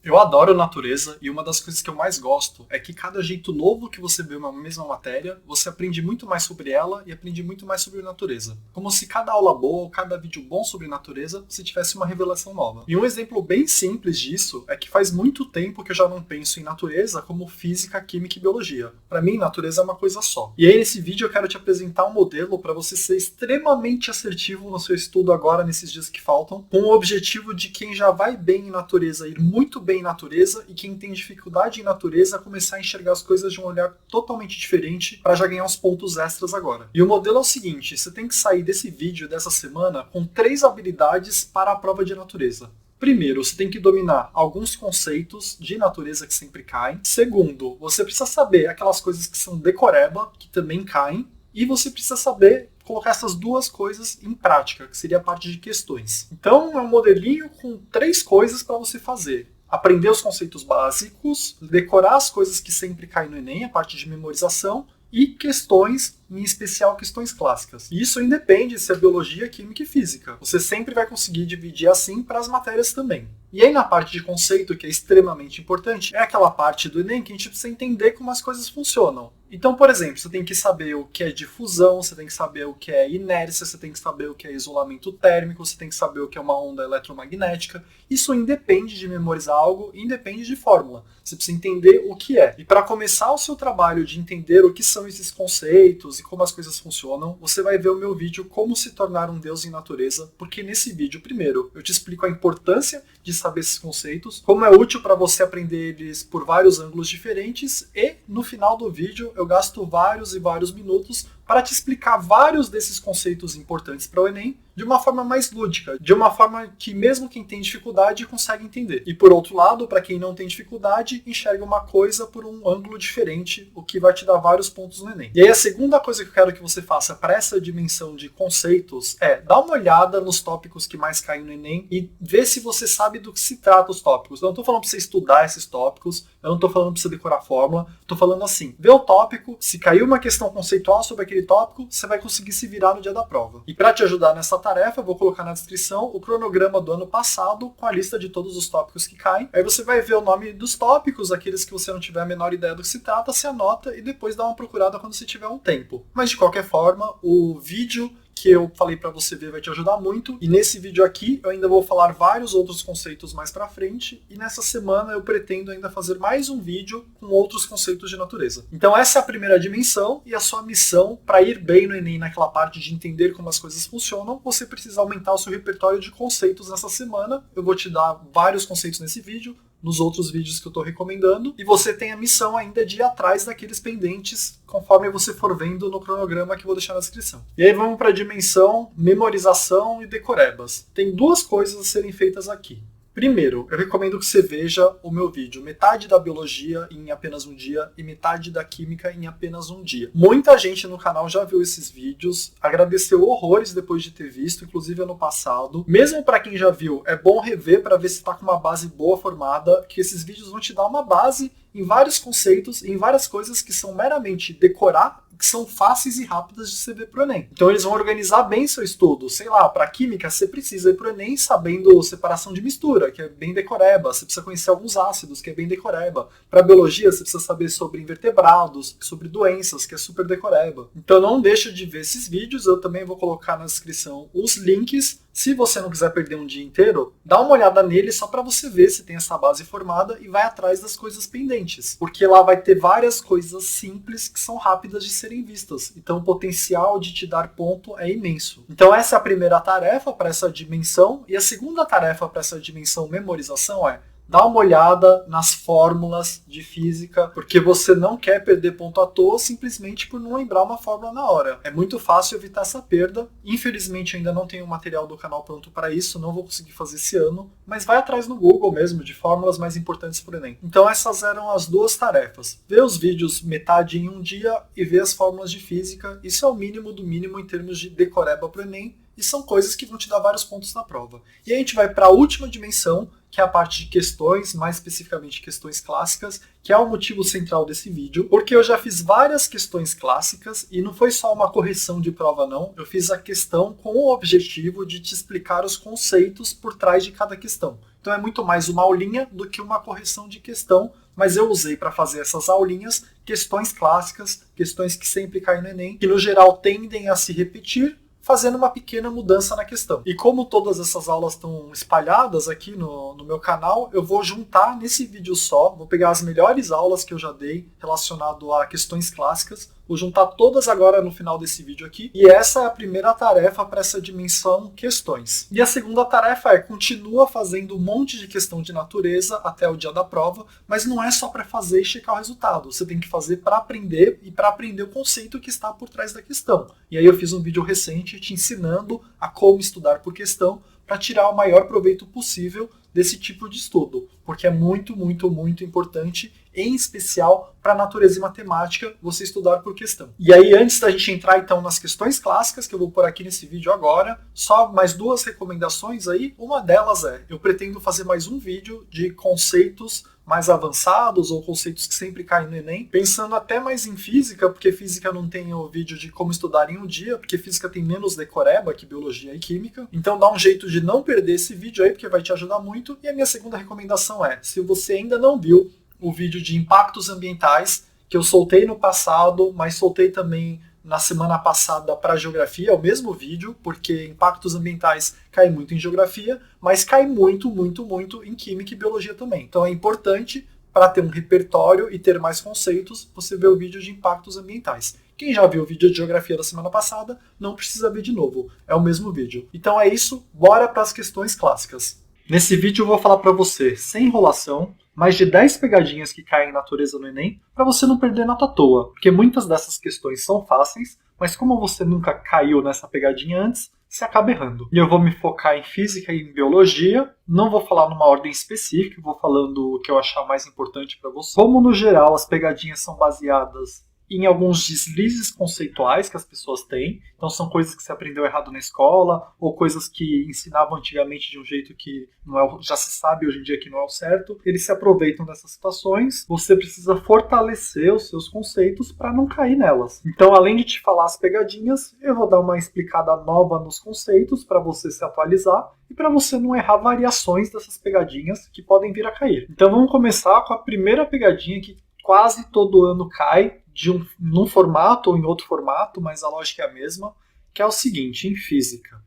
Eu adoro natureza e uma das coisas que eu mais gosto é que cada jeito novo que você vê uma mesma matéria, você aprende muito mais sobre ela e aprende muito mais sobre natureza. Como se cada aula boa ou cada vídeo bom sobre natureza você tivesse uma revelação nova. E um exemplo bem simples disso é que faz muito tempo que eu já não penso em natureza como física, química e biologia. Para mim, natureza é uma coisa só. E aí nesse vídeo eu quero te apresentar um modelo para você ser extremamente assertivo no seu estudo agora nesses dias que faltam, com o objetivo de quem já vai bem em natureza ir muito bem em natureza e quem tem dificuldade em natureza começar a enxergar as coisas de um olhar totalmente diferente para já ganhar uns pontos extras agora. E o modelo é o seguinte, você tem que sair desse vídeo dessa semana com 3 habilidades para a prova de natureza. Primeiro, você tem que dominar alguns conceitos de natureza que sempre caem. Segundo, você precisa saber aquelas coisas que são decoreba, que também caem. E você precisa saber colocar essas duas coisas em prática, que seria a parte de questões. Então, é um modelinho com 3 coisas para você fazer. Aprender os conceitos básicos, decorar as coisas que sempre caem no Enem, a parte de memorização, e questões, em especial questões clássicas. E isso independe se é biologia, química e física. Você sempre vai conseguir dividir assim para as matérias também. E aí na parte de conceito, que é extremamente importante, é aquela parte do Enem que a gente precisa entender como as coisas funcionam. Então, por exemplo, você tem que saber o que é difusão, você tem que saber o que é inércia, você tem que saber o que é isolamento térmico, você tem que saber o que é uma onda eletromagnética. Isso independe de memorizar algo, independe de fórmula. Você precisa entender o que é. E para começar o seu trabalho de entender o que são esses conceitos e como as coisas funcionam, você vai ver o meu vídeo Como se tornar um deus em natureza, porque nesse vídeo, primeiro, eu te explico a importância de saber esses conceitos, como é útil para você aprender eles por vários ângulos diferentes e, no final do vídeo, eu gasto vários e vários minutos para te explicar vários desses conceitos importantes para o Enem de uma forma mais lúdica, de uma forma que mesmo quem tem dificuldade consegue entender. E por outro lado, para quem não tem dificuldade, enxerga uma coisa por um ângulo diferente, o que vai te dar vários pontos no Enem. E aí a segunda coisa que eu quero que você faça para essa dimensão de conceitos é dar uma olhada nos tópicos que mais caem no Enem e ver se você sabe do que se trata os tópicos. Eu não estou falando para você estudar esses tópicos, eu não estou falando para você decorar a fórmula, estou falando assim, vê o tópico, se caiu uma questão conceitual sobre aquele tópico, você vai conseguir se virar no dia da prova. E para te ajudar nessa tarefa, eu vou colocar na descrição o cronograma do ano passado com a lista de todos os tópicos que caem. Aí você vai ver o nome dos tópicos, aqueles que você não tiver a menor ideia do que se trata, se anota e depois dá uma procurada quando você tiver um tempo. Mas de qualquer forma, o vídeo que eu falei para você ver vai te ajudar muito. E nesse vídeo aqui eu ainda vou falar vários outros conceitos mais para frente. E nessa semana eu pretendo ainda fazer mais um vídeo com outros conceitos de natureza. Então essa é a primeira dimensão e a sua missão para ir bem no Enem naquela parte de entender como as coisas funcionam, você precisa aumentar o seu repertório de conceitos nessa semana. Eu vou te dar vários conceitos nesse vídeo, nos outros vídeos que eu estou recomendando, e você tem a missão ainda de ir atrás daqueles pendentes conforme você for vendo no cronograma que eu vou deixar na descrição. E aí vamos para a dimensão memorização e decorebas. Tem 2 coisas a serem feitas aqui. Primeiro, eu recomendo que você veja o meu vídeo metade da biologia em apenas um dia e metade da química em apenas um dia. Muita gente no canal já viu esses vídeos, agradeceu horrores depois de ter visto, inclusive ano passado. Mesmo para quem já viu, é bom rever para ver se está com uma base boa formada, que esses vídeos vão te dar uma base em vários conceitos, em várias coisas que são meramente decorar, que são fáceis e rápidas de você ver pro Enem. Então eles vão organizar bem seu estudo. Sei lá, para química você precisa ir pro Enem sabendo separação de mistura, que é bem decoreba. Você precisa conhecer alguns ácidos, que é bem decoreba. Para biologia você precisa saber sobre invertebrados, sobre doenças, que é super decoreba. Então não deixa de ver esses vídeos. Eu também vou colocar na descrição os links. Se você não quiser perder um dia inteiro, dá uma olhada nele só para você ver se tem essa base formada e vai atrás das coisas pendentes. Porque lá vai ter várias coisas simples que são rápidas de serem vistas. Então o potencial de te dar ponto é imenso. Então essa é a primeira tarefa para essa dimensão. E a segunda tarefa para essa dimensão memorização é dá uma olhada nas fórmulas de física, porque você não quer perder ponto à toa simplesmente por não lembrar uma fórmula na hora. É muito fácil evitar essa perda. Infelizmente ainda não tenho material do canal pronto para isso, não vou conseguir fazer esse ano, mas vai atrás no Google mesmo de fórmulas mais importantes para o Enem. Então essas eram as 2 tarefas. Ver os vídeos metade em um dia e ver as fórmulas de física. Isso é o mínimo do mínimo em termos de decoreba para o Enem. E são coisas que vão te dar vários pontos na prova. E aí a gente vai para a última dimensão, que é a parte de questões, mais especificamente questões clássicas, que é o motivo central desse vídeo, porque eu já fiz várias questões clássicas e não foi só uma correção de prova não, eu fiz a questão com o objetivo de te explicar os conceitos por trás de cada questão. Então é muito mais uma aulinha do que uma correção de questão, mas eu usei para fazer essas aulinhas questões clássicas, questões que sempre caem no Enem, que no geral tendem a se repetir, fazendo uma pequena mudança na questão. E como todas essas aulas estão espalhadas aqui no meu canal, eu vou juntar nesse vídeo só, vou pegar as melhores aulas que eu já dei relacionado a questões clássicas, vou juntar todas agora no final desse vídeo aqui, e essa é a primeira tarefa para essa dimensão questões. E a segunda tarefa é, continua fazendo um monte de questão de natureza até o dia da prova, mas não é só para fazer e checar o resultado, você tem que fazer para aprender e para aprender o conceito que está por trás da questão. E aí eu fiz um vídeo recente te ensinando a como estudar por questão para tirar o maior proveito possível desse tipo de estudo, porque é muito, muito, muito importante, em especial para natureza e matemática, você estudar por questão. E aí, antes da gente entrar então nas questões clássicas, que eu vou pôr aqui nesse vídeo agora, só mais duas recomendações aí. Uma delas é, eu pretendo fazer mais um vídeo de conceitos mais avançados ou conceitos que sempre caem no Enem, pensando até mais em física, porque física não tem o vídeo de como estudar em um dia, porque física tem menos decoreba que biologia e química. Então dá um jeito de não perder esse vídeo aí, porque vai te ajudar muito. E a minha segunda recomendação é, se você ainda não viu o vídeo de impactos ambientais, que eu soltei no passado, mas soltei também na semana passada para geografia, é o mesmo vídeo, porque impactos ambientais cai muito em geografia, mas cai muito, muito, muito em química e biologia também. Então é importante, para ter um repertório e ter mais conceitos, você ver o vídeo de impactos ambientais. Quem já viu o vídeo de geografia da semana passada, não precisa ver de novo, é o mesmo vídeo. Então é isso, bora para as questões clássicas. Nesse vídeo eu vou falar para você, sem enrolação, mais de 10 pegadinhas que caem em natureza no Enem, para você não perder nota à toa, porque muitas dessas questões são fáceis, mas como você nunca caiu nessa pegadinha antes, você acaba errando. E eu vou me focar em física e em biologia, não vou falar numa ordem específica, vou falando o que eu achar mais importante para você. Como no geral as pegadinhas são baseadas em alguns deslizes conceituais que as pessoas têm, então são coisas que você aprendeu errado na escola, ou coisas que ensinavam antigamente de um jeito que não é, já se sabe hoje em dia que não é o certo, eles se aproveitam dessas situações, você precisa fortalecer os seus conceitos para não cair nelas. Então, além de te falar as pegadinhas, eu vou dar uma explicada nova nos conceitos para você se atualizar e para você não errar variações dessas pegadinhas que podem vir a cair. Então vamos começar com a primeira pegadinha que quase todo ano cai, num formato ou em outro formato, mas a lógica é a mesma, que é o seguinte, em física.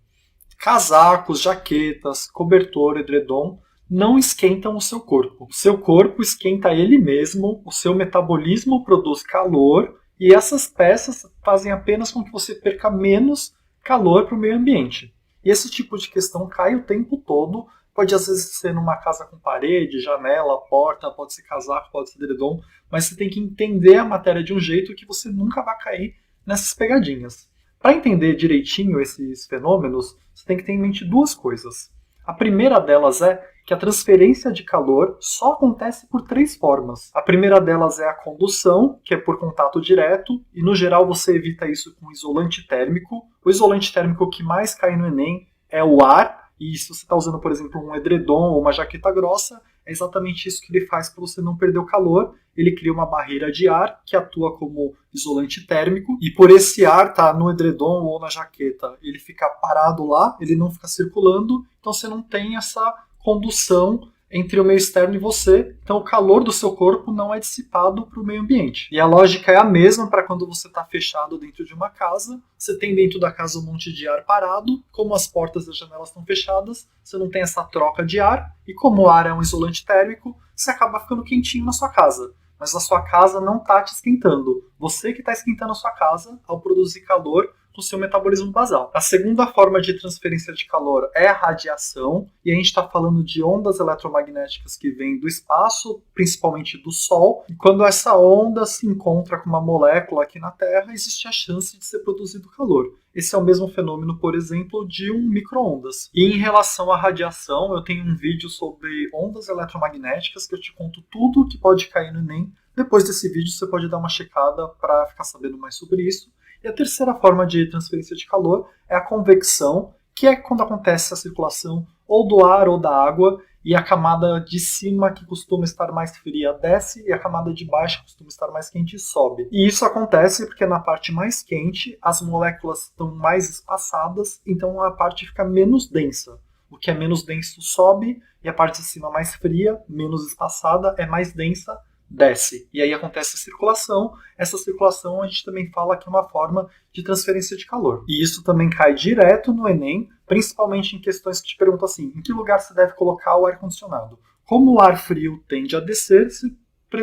Casacos, jaquetas, cobertor, edredom não esquentam o seu corpo. O seu corpo esquenta ele mesmo, o seu metabolismo produz calor e essas peças fazem apenas com que você perca menos calor para o meio ambiente. E esse tipo de questão cai o tempo todo, pode às vezes ser numa casa com parede, janela, porta, pode ser casaco, pode ser edredom, mas você tem que entender a matéria de um jeito que você nunca vai cair nessas pegadinhas. Para entender direitinho esses fenômenos, você tem que ter em mente duas coisas. A primeira delas é que a transferência de calor só acontece por 3 formas. A primeira delas é a condução, que é por contato direto, e no geral você evita isso com isolante térmico. O isolante térmico que mais cai no Enem é o ar, e se você está usando, por exemplo, um edredom ou uma jaqueta grossa, é exatamente isso que ele faz para você não perder o calor. Ele cria uma barreira de ar que atua como isolante térmico, e por esse ar estar no edredom ou na jaqueta, ele fica parado lá, ele não fica circulando, então você não tem essa condução entre o meio externo e você, então o calor do seu corpo não é dissipado para o meio ambiente. E a lógica é a mesma para quando você está fechado dentro de uma casa, você tem dentro da casa um monte de ar parado, como as portas das janelas estão fechadas, você não tem essa troca de ar, e como o ar é um isolante térmico, você acaba ficando quentinho na sua casa. Mas a sua casa não está te esquentando. Você que está esquentando a sua casa ao produzir calor com o seu metabolismo basal. A segunda forma de transferência de calor é a radiação, e a gente está falando de ondas eletromagnéticas que vêm do espaço, principalmente do Sol, e quando essa onda se encontra com uma molécula aqui na Terra, existe a chance de ser produzido calor. Esse é o mesmo fenômeno, por exemplo, de um micro-ondas. E em relação à radiação, eu tenho um vídeo sobre ondas eletromagnéticas que eu te conto tudo o que pode cair no Enem. Depois desse vídeo você pode dar uma checada para ficar sabendo mais sobre isso. E a terceira forma de transferência de calor é a convecção, que é quando acontece a circulação ou do ar ou da água, e a camada de cima, que costuma estar mais fria, desce, e a camada de baixo, que costuma estar mais quente, sobe. E isso acontece porque na parte mais quente as moléculas estão mais espaçadas, então a parte fica menos densa. O que é menos denso sobe, e a parte de cima mais fria, menos espaçada, é mais densa, desce. E aí acontece a circulação. Essa circulação a gente também fala que é uma forma de transferência de calor. E isso também cai direto no Enem, principalmente em questões que te perguntam assim, em que lugar se deve colocar o ar-condicionado? Como o ar frio tende a descer, se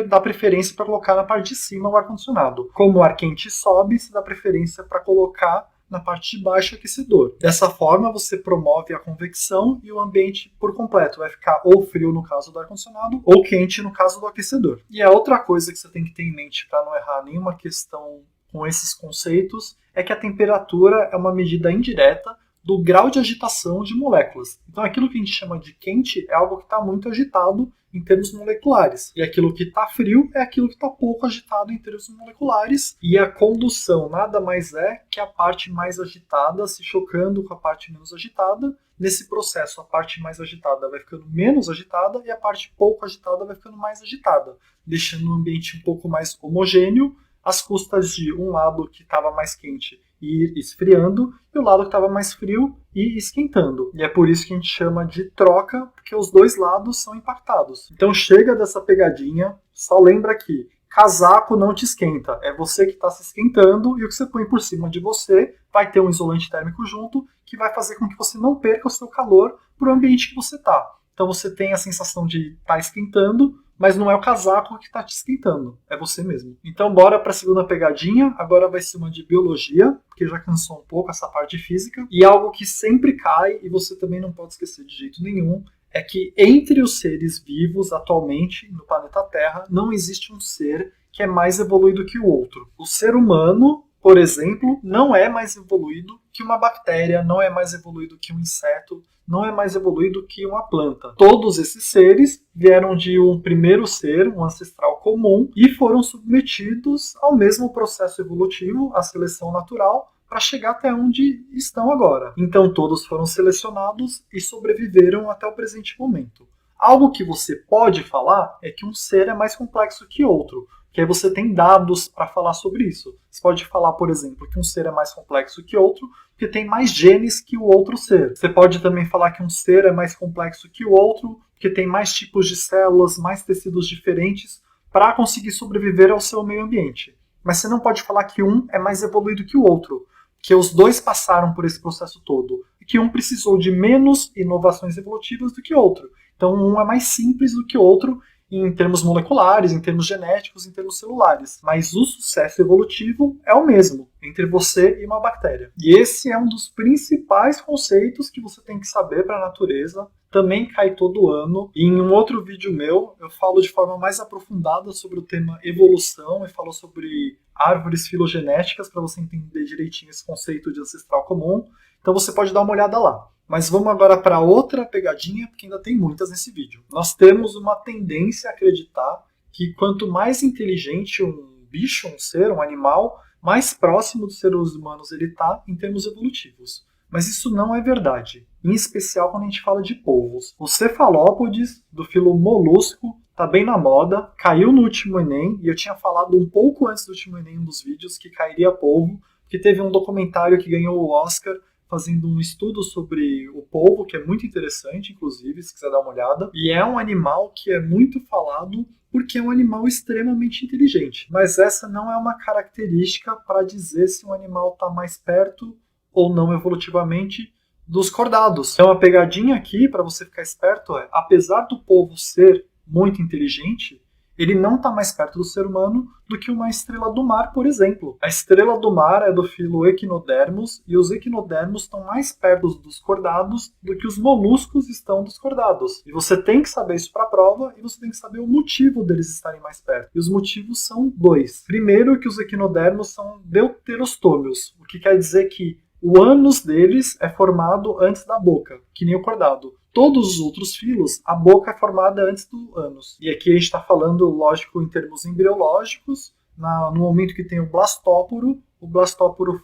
dá preferência para colocar na parte de cima o ar-condicionado. Como o ar quente sobe, se dá preferência para colocar na parte de baixo aquecedor. Dessa forma, você promove a convecção e o ambiente por completo vai ficar ou frio no caso do ar-condicionado ou quente no caso do aquecedor. E a outra coisa que você tem que ter em mente para não errar nenhuma questão com esses conceitos é que a temperatura é uma medida indireta do grau de agitação de moléculas. Então aquilo que a gente chama de quente é algo que está muito agitado em termos moleculares. E aquilo que está frio é aquilo que está pouco agitado em termos moleculares. E a condução nada mais é que a parte mais agitada se chocando com a parte menos agitada. Nesse processo, a parte mais agitada vai ficando menos agitada e a parte pouco agitada vai ficando mais agitada, deixando o ambiente um pouco mais homogêneo, às custas de um lado que estava mais quente ir esfriando e o lado que estava mais frio ir esquentando. E é por isso que a gente chama de troca, porque os dois lados são impactados. Então chega dessa pegadinha, só lembra que casaco não te esquenta, é você que está se esquentando e o que você põe por cima de você vai ter um isolante térmico junto que vai fazer com que você não perca o seu calor para o ambiente que você está. Então você tem a sensação de estar esquentando, mas não é o casaco que está te esquentando, é você mesmo. Então bora para a segunda pegadinha, agora vai ser uma de biologia, porque já cansou um pouco essa parte de física, e algo que sempre cai, e você também não pode esquecer de jeito nenhum, é que entre os seres vivos atualmente no planeta Terra não existe um ser que é mais evoluído que o outro. O ser humano, por exemplo, não é mais evoluído que uma bactéria, não é mais evoluído que um inseto, não é mais evoluído que uma planta. Todos esses seres vieram de um primeiro ser, um ancestral comum, e foram submetidos ao mesmo processo evolutivo, a seleção natural, para chegar até onde estão agora. Então todos foram selecionados e sobreviveram até o presente momento. Algo que você pode falar é que um ser é mais complexo que outro, que aí você tem dados para falar sobre isso. Você pode falar, por exemplo, que um ser é mais complexo que outro, porque tem mais genes que o outro ser. Você pode também falar que um ser é mais complexo que o outro, porque tem mais tipos de células, mais tecidos diferentes, para conseguir sobreviver ao seu meio ambiente. Mas você não pode falar que um é mais evoluído que o outro, que os dois passaram por esse processo todo, e que um precisou de menos inovações evolutivas do que o outro. Então um é mais simples do que o outro, em termos moleculares, em termos genéticos, em termos celulares. Mas o sucesso evolutivo é o mesmo, entre você e uma bactéria. E esse é um dos principais conceitos que você tem que saber para a natureza. Também cai todo ano. E em um outro vídeo meu, eu falo de forma mais aprofundada sobre o tema evolução e falo sobre árvores filogenéticas para você entender direitinho esse conceito de ancestral comum. Então você pode dar uma olhada lá. Mas vamos agora para outra pegadinha, porque ainda tem muitas nesse vídeo. Nós temos uma tendência a acreditar que quanto mais inteligente um bicho, um ser, um animal, mais próximo dos seres humanos ele está em termos evolutivos. Mas isso não é verdade, em especial quando a gente fala de polvos. Os cefalópodes, do filo molusco, tá bem na moda, caiu no último Enem, e eu tinha falado um pouco antes do último Enem, um dos vídeos, que cairia polvo, porque teve um documentário que ganhou o Oscar, fazendo um estudo sobre o polvo, que é muito interessante, inclusive, se quiser dar uma olhada. E é um animal que é muito falado porque é um animal extremamente inteligente. Mas essa não é uma característica para dizer se um animal está mais perto ou não evolutivamente dos cordados. Então a pegadinha aqui, para você ficar esperto, é, apesar do polvo ser muito inteligente, ele não está mais perto do ser humano do que uma estrela do mar, por exemplo. A estrela do mar é do filo Echinodermus, e os equinodermos estão mais perto dos cordados do que os moluscos estão dos cordados. E você tem que saber isso para a prova, e você tem que saber o motivo deles estarem mais perto. E os motivos são dois. Primeiro, que os equinodermos são deuterostômios, o que quer dizer que o ânus deles é formado antes da boca, que nem o cordado. Todos os outros filos, a boca é formada antes do ânus. E aqui a gente está falando, lógico, em termos embriológicos. No momento que tem o blastóporo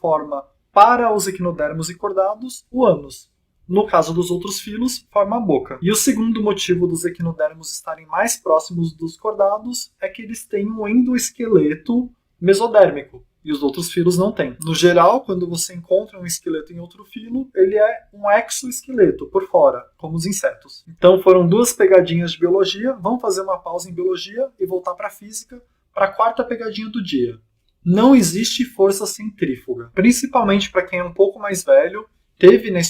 forma, para os equinodermos e cordados, o ânus. No caso dos outros filos, forma a boca. E o segundo motivo dos equinodermos estarem mais próximos dos cordados é que eles têm um endoesqueleto mesodérmico. e os outros filos não têm. No geral, quando você encontra um esqueleto em outro filo, ele é um exoesqueleto por fora, como os insetos. Então foram 2 pegadinhas de biologia, vamos fazer uma pausa em biologia e voltar para a física, para a 4ª pegadinha do dia. Não existe força centrífuga. Principalmente para quem é um pouco mais velho,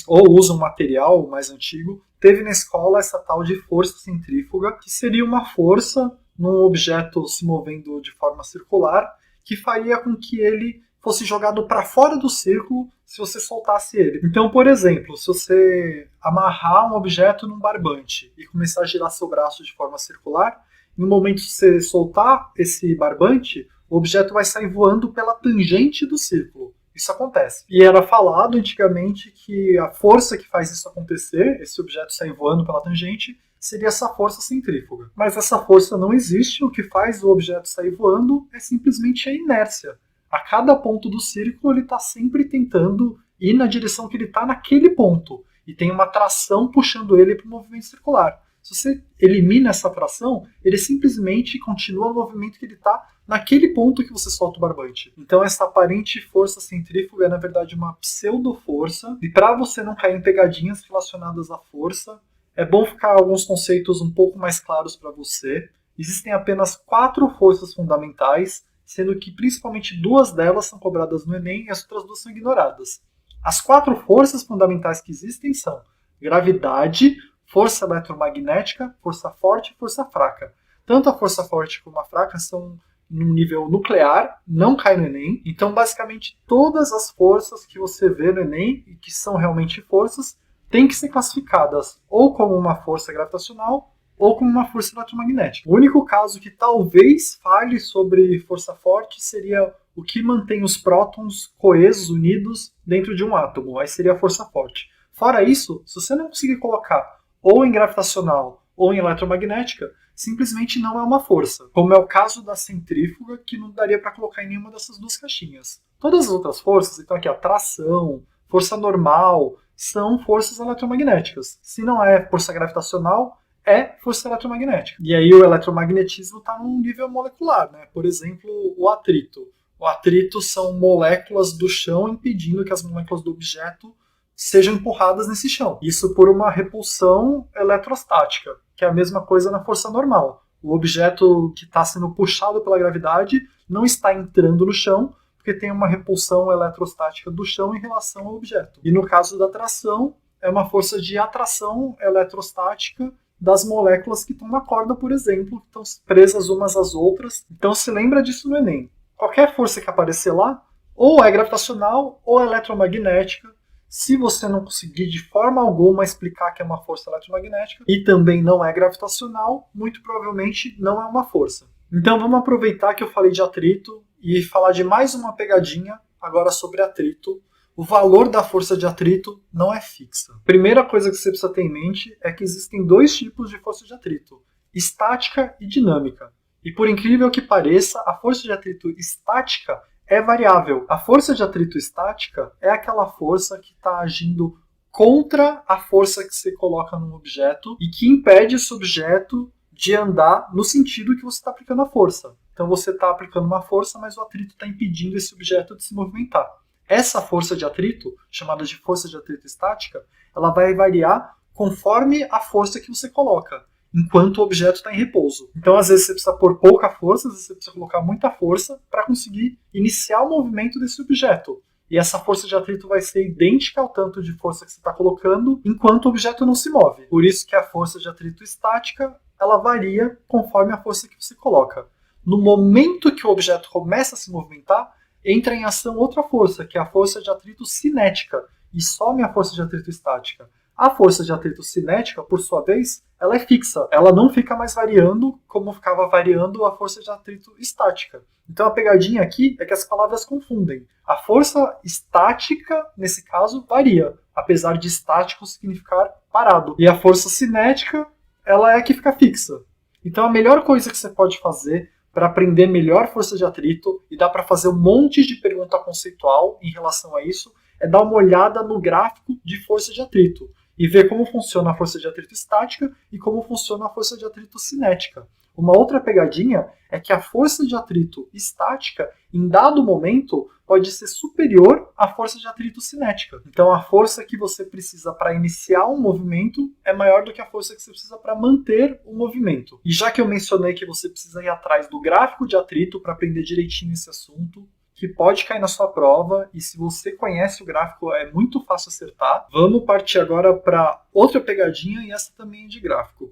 ou usa um material mais antigo, teve na escola essa tal de força centrífuga, que seria uma força num objeto se movendo de forma circular, que faria com que ele fosse jogado para fora do círculo se você soltasse ele. Então, por exemplo, se você amarrar um objeto num barbante e começar a girar seu braço de forma circular, no momento que você soltar esse barbante, o objeto vai sair voando pela tangente do círculo. Isso acontece. E era falado antigamente que a força que faz isso acontecer, esse objeto sair voando pela tangente, seria essa força centrífuga. Mas essa força não existe, o que faz o objeto sair voando é simplesmente a inércia. A cada ponto do círculo ele está sempre tentando ir na direção que ele está naquele ponto. E tem uma tração puxando ele para o movimento circular. Se você elimina essa tração, ele simplesmente continua no movimento que ele está naquele ponto que você solta o barbante. Então essa aparente força centrífuga é na verdade uma pseudo-força. E para você não cair em pegadinhas relacionadas à força, é bom ficar alguns conceitos um pouco mais claros para você. Existem apenas 4 forças fundamentais, sendo que principalmente 2 delas são cobradas no Enem e as outras 2 são ignoradas. As 4 forças fundamentais que existem são gravidade, força eletromagnética, força forte e força fraca. Tanto a força forte como a fraca são num nível nuclear, não cai no Enem. Então, basicamente, todas as forças que você vê no Enem, e que são realmente forças, têm que ser classificadas ou como uma força gravitacional ou como uma força eletromagnética. O único caso que talvez fale sobre força forte seria o que mantém os prótons coesos, unidos, dentro de um átomo. Aí seria a força forte. Fora isso, se você não conseguir colocar ou em gravitacional ou em eletromagnética, simplesmente não é uma força. Como é o caso da centrífuga, que não daria para colocar em nenhuma dessas 2 caixinhas. Todas as outras forças, então aqui a tração, força normal, são forças eletromagnéticas. Se não é força gravitacional, é força eletromagnética. E aí o eletromagnetismo está num nível molecular, né? Por exemplo, o atrito. O atrito são moléculas do chão impedindo que as moléculas do objeto sejam empurradas nesse chão. Isso por uma repulsão eletrostática, que é a mesma coisa na força normal. O objeto que está sendo puxado pela gravidade não está entrando no chão, porque tem uma repulsão eletrostática do chão em relação ao objeto. E no caso da tração, é uma força de atração eletrostática das moléculas que estão na corda, por exemplo, que estão presas umas às outras. Então se lembra disso no Enem. Qualquer força que aparecer lá, ou é gravitacional ou é eletromagnética. Se você não conseguir de forma alguma explicar que é uma força eletromagnética e também não é gravitacional, muito provavelmente não é uma força. Então vamos aproveitar que eu falei de atrito e falar de mais uma pegadinha agora sobre atrito. O valor da força de atrito não é fixa. Primeira coisa que você precisa ter em mente é que existem 2 tipos de força de atrito, estática e dinâmica. E por incrível que pareça, a força de atrito estática é variável. A força de atrito estática é aquela força que está agindo contra a força que você coloca num objeto e que impede esse objeto de andar no sentido que você está aplicando a força. Então você está aplicando uma força, mas o atrito está impedindo esse objeto de se movimentar. Essa força de atrito, chamada de força de atrito estática, ela vai variar conforme a força que você coloca, enquanto o objeto está em repouso. Então, às vezes, você precisa pôr pouca força, às vezes você precisa colocar muita força para conseguir iniciar o movimento desse objeto. E essa força de atrito vai ser idêntica ao tanto de força que você está colocando, enquanto o objeto não se move. Por isso que a força de atrito estática, ela varia conforme a força que você coloca. No momento que o objeto começa a se movimentar, entra em ação outra força, que é a força de atrito cinética, e some a força de atrito estática. A força de atrito cinética, por sua vez, ela é fixa. Ela não fica mais variando como ficava variando a força de atrito estática. Então a pegadinha aqui é que as palavras confundem. A força estática, nesse caso, varia, apesar de estático significar parado. E a força cinética, ela é a que fica fixa. Então a melhor coisa que você pode fazer para aprender melhor força de atrito, e dá para fazer um monte de pergunta conceitual em relação a isso, é dar uma olhada no gráfico de força de atrito e ver como funciona a força de atrito estática e como funciona a força de atrito cinética. Uma outra pegadinha é que a força de atrito estática, em dado momento, pode ser superior à força de atrito cinética. Então a força que você precisa para iniciar um movimento é maior do que a força que você precisa para manter o movimento. E já que eu mencionei que você precisa ir atrás do gráfico de atrito para aprender direitinho esse assunto, que pode cair na sua prova, e se você conhece o gráfico é muito fácil acertar. Vamos partir agora para outra pegadinha, e essa também é de gráfico.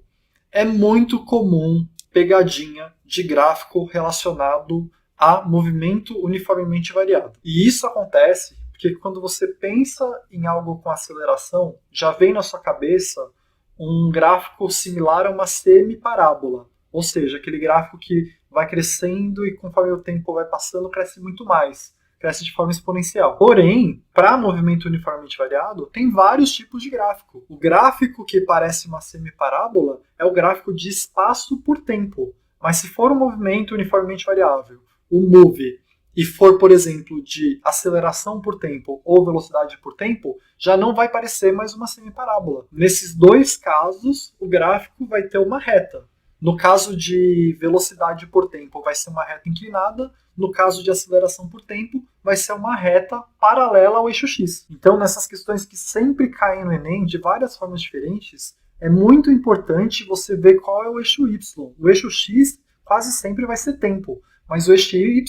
É muito comum pegadinha de gráfico relacionado a movimento uniformemente variado. E isso acontece porque quando você pensa em algo com aceleração, já vem na sua cabeça um gráfico similar a uma semiparábola, ou seja, aquele gráfico que vai crescendo e conforme o tempo vai passando, cresce muito mais. Cresce de forma exponencial. Porém, para movimento uniformemente variado, tem vários tipos de gráfico. O gráfico que parece uma semiparábola é o gráfico de espaço por tempo. Mas se for um movimento uniformemente variável, o move, e for, por exemplo, de aceleração por tempo ou velocidade por tempo, já não vai parecer mais uma semiparábola. Nesses dois casos, o gráfico vai ter uma reta. No caso de velocidade por tempo, vai ser uma reta inclinada. No caso de aceleração por tempo, vai ser uma reta paralela ao eixo X. Então, nessas questões que sempre caem no Enem, de várias formas diferentes, é muito importante você ver qual é o eixo Y. O eixo X quase sempre vai ser tempo, mas o eixo Y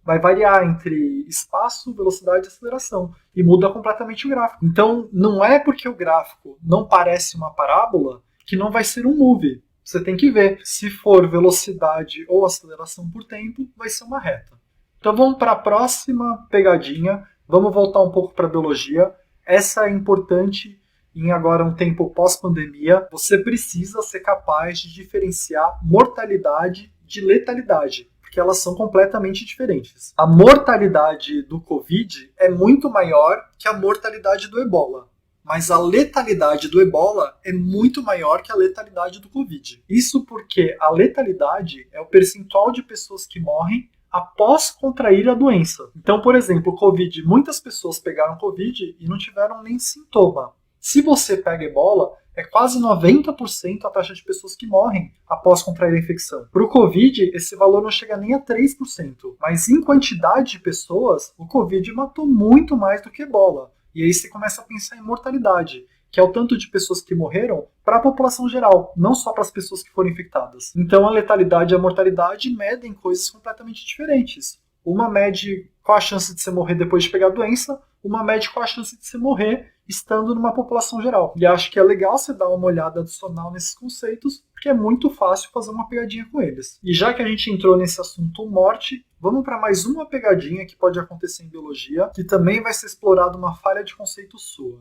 vai variar entre espaço, velocidade e aceleração, e muda completamente o gráfico. Então, não é porque o gráfico não parece uma parábola que não vai ser um move. Você tem que ver. Se for velocidade ou aceleração por tempo, vai ser uma reta. Então vamos para a próxima pegadinha. Vamos voltar um pouco para a biologia. Essa é importante em agora um tempo pós-pandemia. Você precisa ser capaz de diferenciar mortalidade de letalidade, porque elas são completamente diferentes. A mortalidade do Covid é muito maior que a mortalidade do Ebola. Mas a letalidade do Ebola é muito maior que a letalidade do Covid. Isso porque a letalidade é o percentual de pessoas que morrem após contrair a doença. Então, por exemplo, o Covid, muitas pessoas pegaram Covid e não tiveram nem sintoma. Se você pega Ebola, é quase 90% a taxa de pessoas que morrem após contrair a infecção. Para o Covid, esse valor não chega nem a 3%. Mas em quantidade de pessoas, o Covid matou muito mais do que Ebola. E aí você começa a pensar em mortalidade, que é o tanto de pessoas que morreram para a população geral, não só para as pessoas que foram infectadas. Então a letalidade e a mortalidade medem coisas completamente diferentes. Uma mede qual a chance de você morrer depois de pegar a doença, uma mede qual a chance de você morrer estando numa população geral. E acho que é legal você dar uma olhada adicional nesses conceitos, porque é muito fácil fazer uma pegadinha com eles. E já que a gente entrou nesse assunto morte, vamos para mais uma pegadinha que pode acontecer em biologia, que também vai ser explorada uma falha de conceito sua.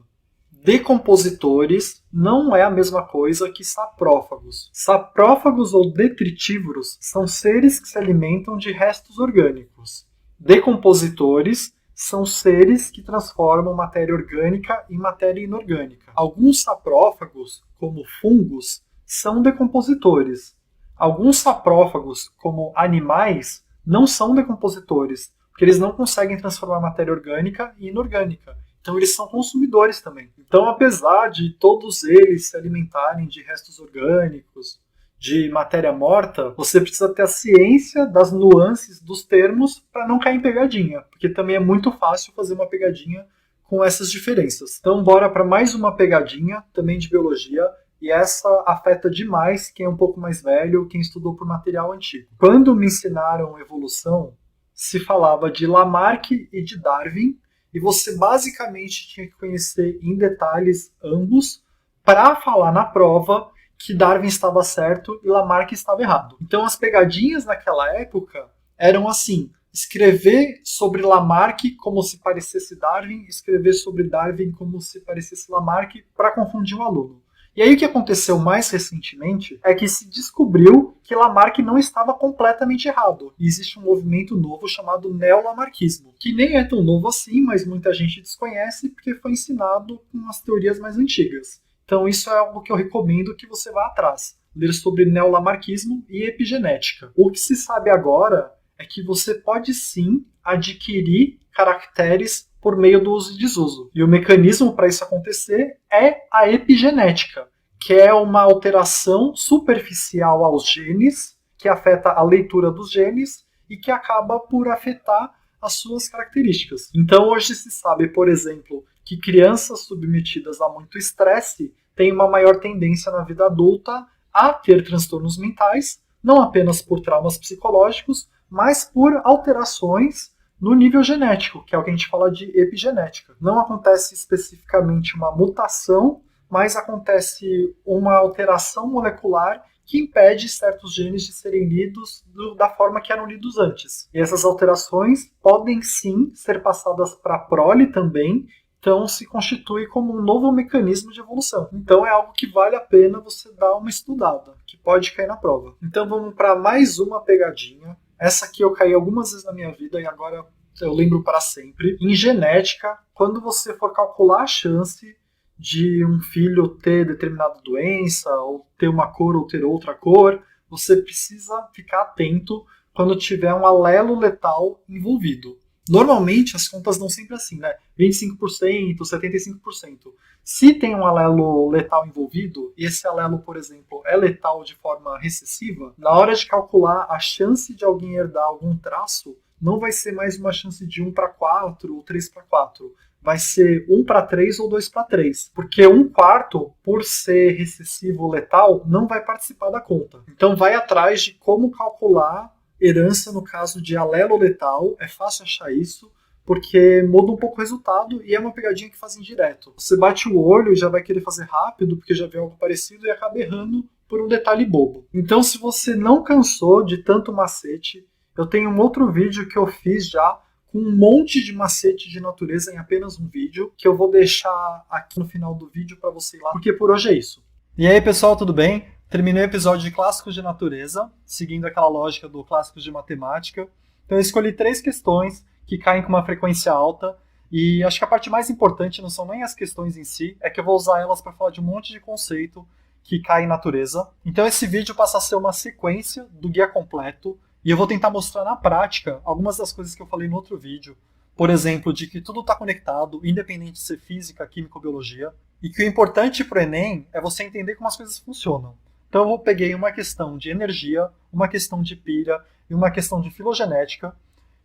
Decompositores não é a mesma coisa que saprófagos. Saprófagos ou detritívoros são seres que se alimentam de restos orgânicos. Decompositores são seres que transformam matéria orgânica em matéria inorgânica. Alguns saprófagos, como fungos, são decompositores. Alguns saprófagos, como animais, não são decompositores, porque eles não conseguem transformar matéria orgânica em inorgânica. Então eles são consumidores também. Então, apesar de todos eles se alimentarem de restos orgânicos, de matéria morta, você precisa ter a ciência das nuances dos termos para não cair em pegadinha, porque também é muito fácil fazer uma pegadinha com essas diferenças. Então, bora para mais uma pegadinha, também de biologia, e essa afeta demais quem é um pouco mais velho, quem estudou por material antigo. Quando me ensinaram evolução, se falava de Lamarck e de Darwin, e você basicamente tinha que conhecer em detalhes ambos para falar na prova que Darwin estava certo e Lamarck estava errado. Então as pegadinhas naquela época eram assim: escrever sobre Lamarck como se parecesse Darwin, escrever sobre Darwin como se parecesse Lamarck, para confundir o aluno. E aí o que aconteceu mais recentemente é que se descobriu que Lamarck não estava completamente errado. E existe um movimento novo chamado neolamarquismo, que nem é tão novo assim, mas muita gente desconhece porque foi ensinado com as teorias mais antigas. Então isso é algo que eu recomendo que você vá atrás. Ler sobre neolamarquismo e epigenética. O que se sabe agora é que você pode sim adquirir caracteres por meio do uso e desuso. E o mecanismo para isso acontecer é a epigenética, que é uma alteração superficial aos genes, que afeta a leitura dos genes e que acaba por afetar as suas características. Então hoje se sabe, por exemplo, que crianças submetidas a muito estresse têm uma maior tendência na vida adulta a ter transtornos mentais, não apenas por traumas psicológicos, mas por alterações no nível genético, que é o que a gente fala de epigenética. Não acontece especificamente uma mutação, mas acontece uma alteração molecular que impede certos genes de serem lidos da forma que eram lidos antes. E essas alterações podem sim ser passadas para a prole também, então se constitui como um novo mecanismo de evolução. Então é algo que vale a pena você dar uma estudada, que pode cair na prova. Então vamos para mais uma pegadinha. Essa aqui eu caí algumas vezes na minha vida e agora eu lembro para sempre. Em genética, quando você for calcular a chance de um filho ter determinada doença, ou ter uma cor ou ter outra cor, você precisa ficar atento quando tiver um alelo letal envolvido. Normalmente as contas dão sempre assim, né? 25%, 75%. Se tem um alelo letal envolvido, e esse alelo, por exemplo, é letal de forma recessiva, na hora de calcular a chance de alguém herdar algum traço, não vai ser mais uma chance de 1 para 4 ou 3 para 4. Vai ser 1 para 3 ou 2 para 3. Porque 1/4, por ser recessivo letal, não vai participar da conta. Então vai atrás de como calcular herança no caso de alelo letal. É fácil achar isso, porque muda um pouco o resultado e é uma pegadinha que fazem direto. Você bate o olho e já vai querer fazer rápido, porque já vê algo parecido e acaba errando por um detalhe bobo. Então se você não cansou de tanto macete, eu tenho um outro vídeo que eu fiz já com um monte de macete de natureza em apenas um vídeo, que eu vou deixar aqui no final do vídeo para você ir lá, porque por hoje é isso. E aí pessoal, tudo bem? Terminei o episódio de Clássicos de Natureza, seguindo aquela lógica do Clássicos de Matemática. Então eu escolhi 3 questões que caem com uma frequência alta, e acho que a parte mais importante não são nem as questões em si, é que eu vou usar elas para falar de um monte de conceito que cai em natureza. Então esse vídeo passa a ser uma sequência do guia completo, e eu vou tentar mostrar na prática algumas das coisas que eu falei no outro vídeo. Por exemplo, de que tudo está conectado, independente de ser física, química ou biologia. E que o importante para o Enem é você entender como as coisas funcionam. Então eu peguei uma questão de energia, uma questão de pilha e uma questão de filogenética,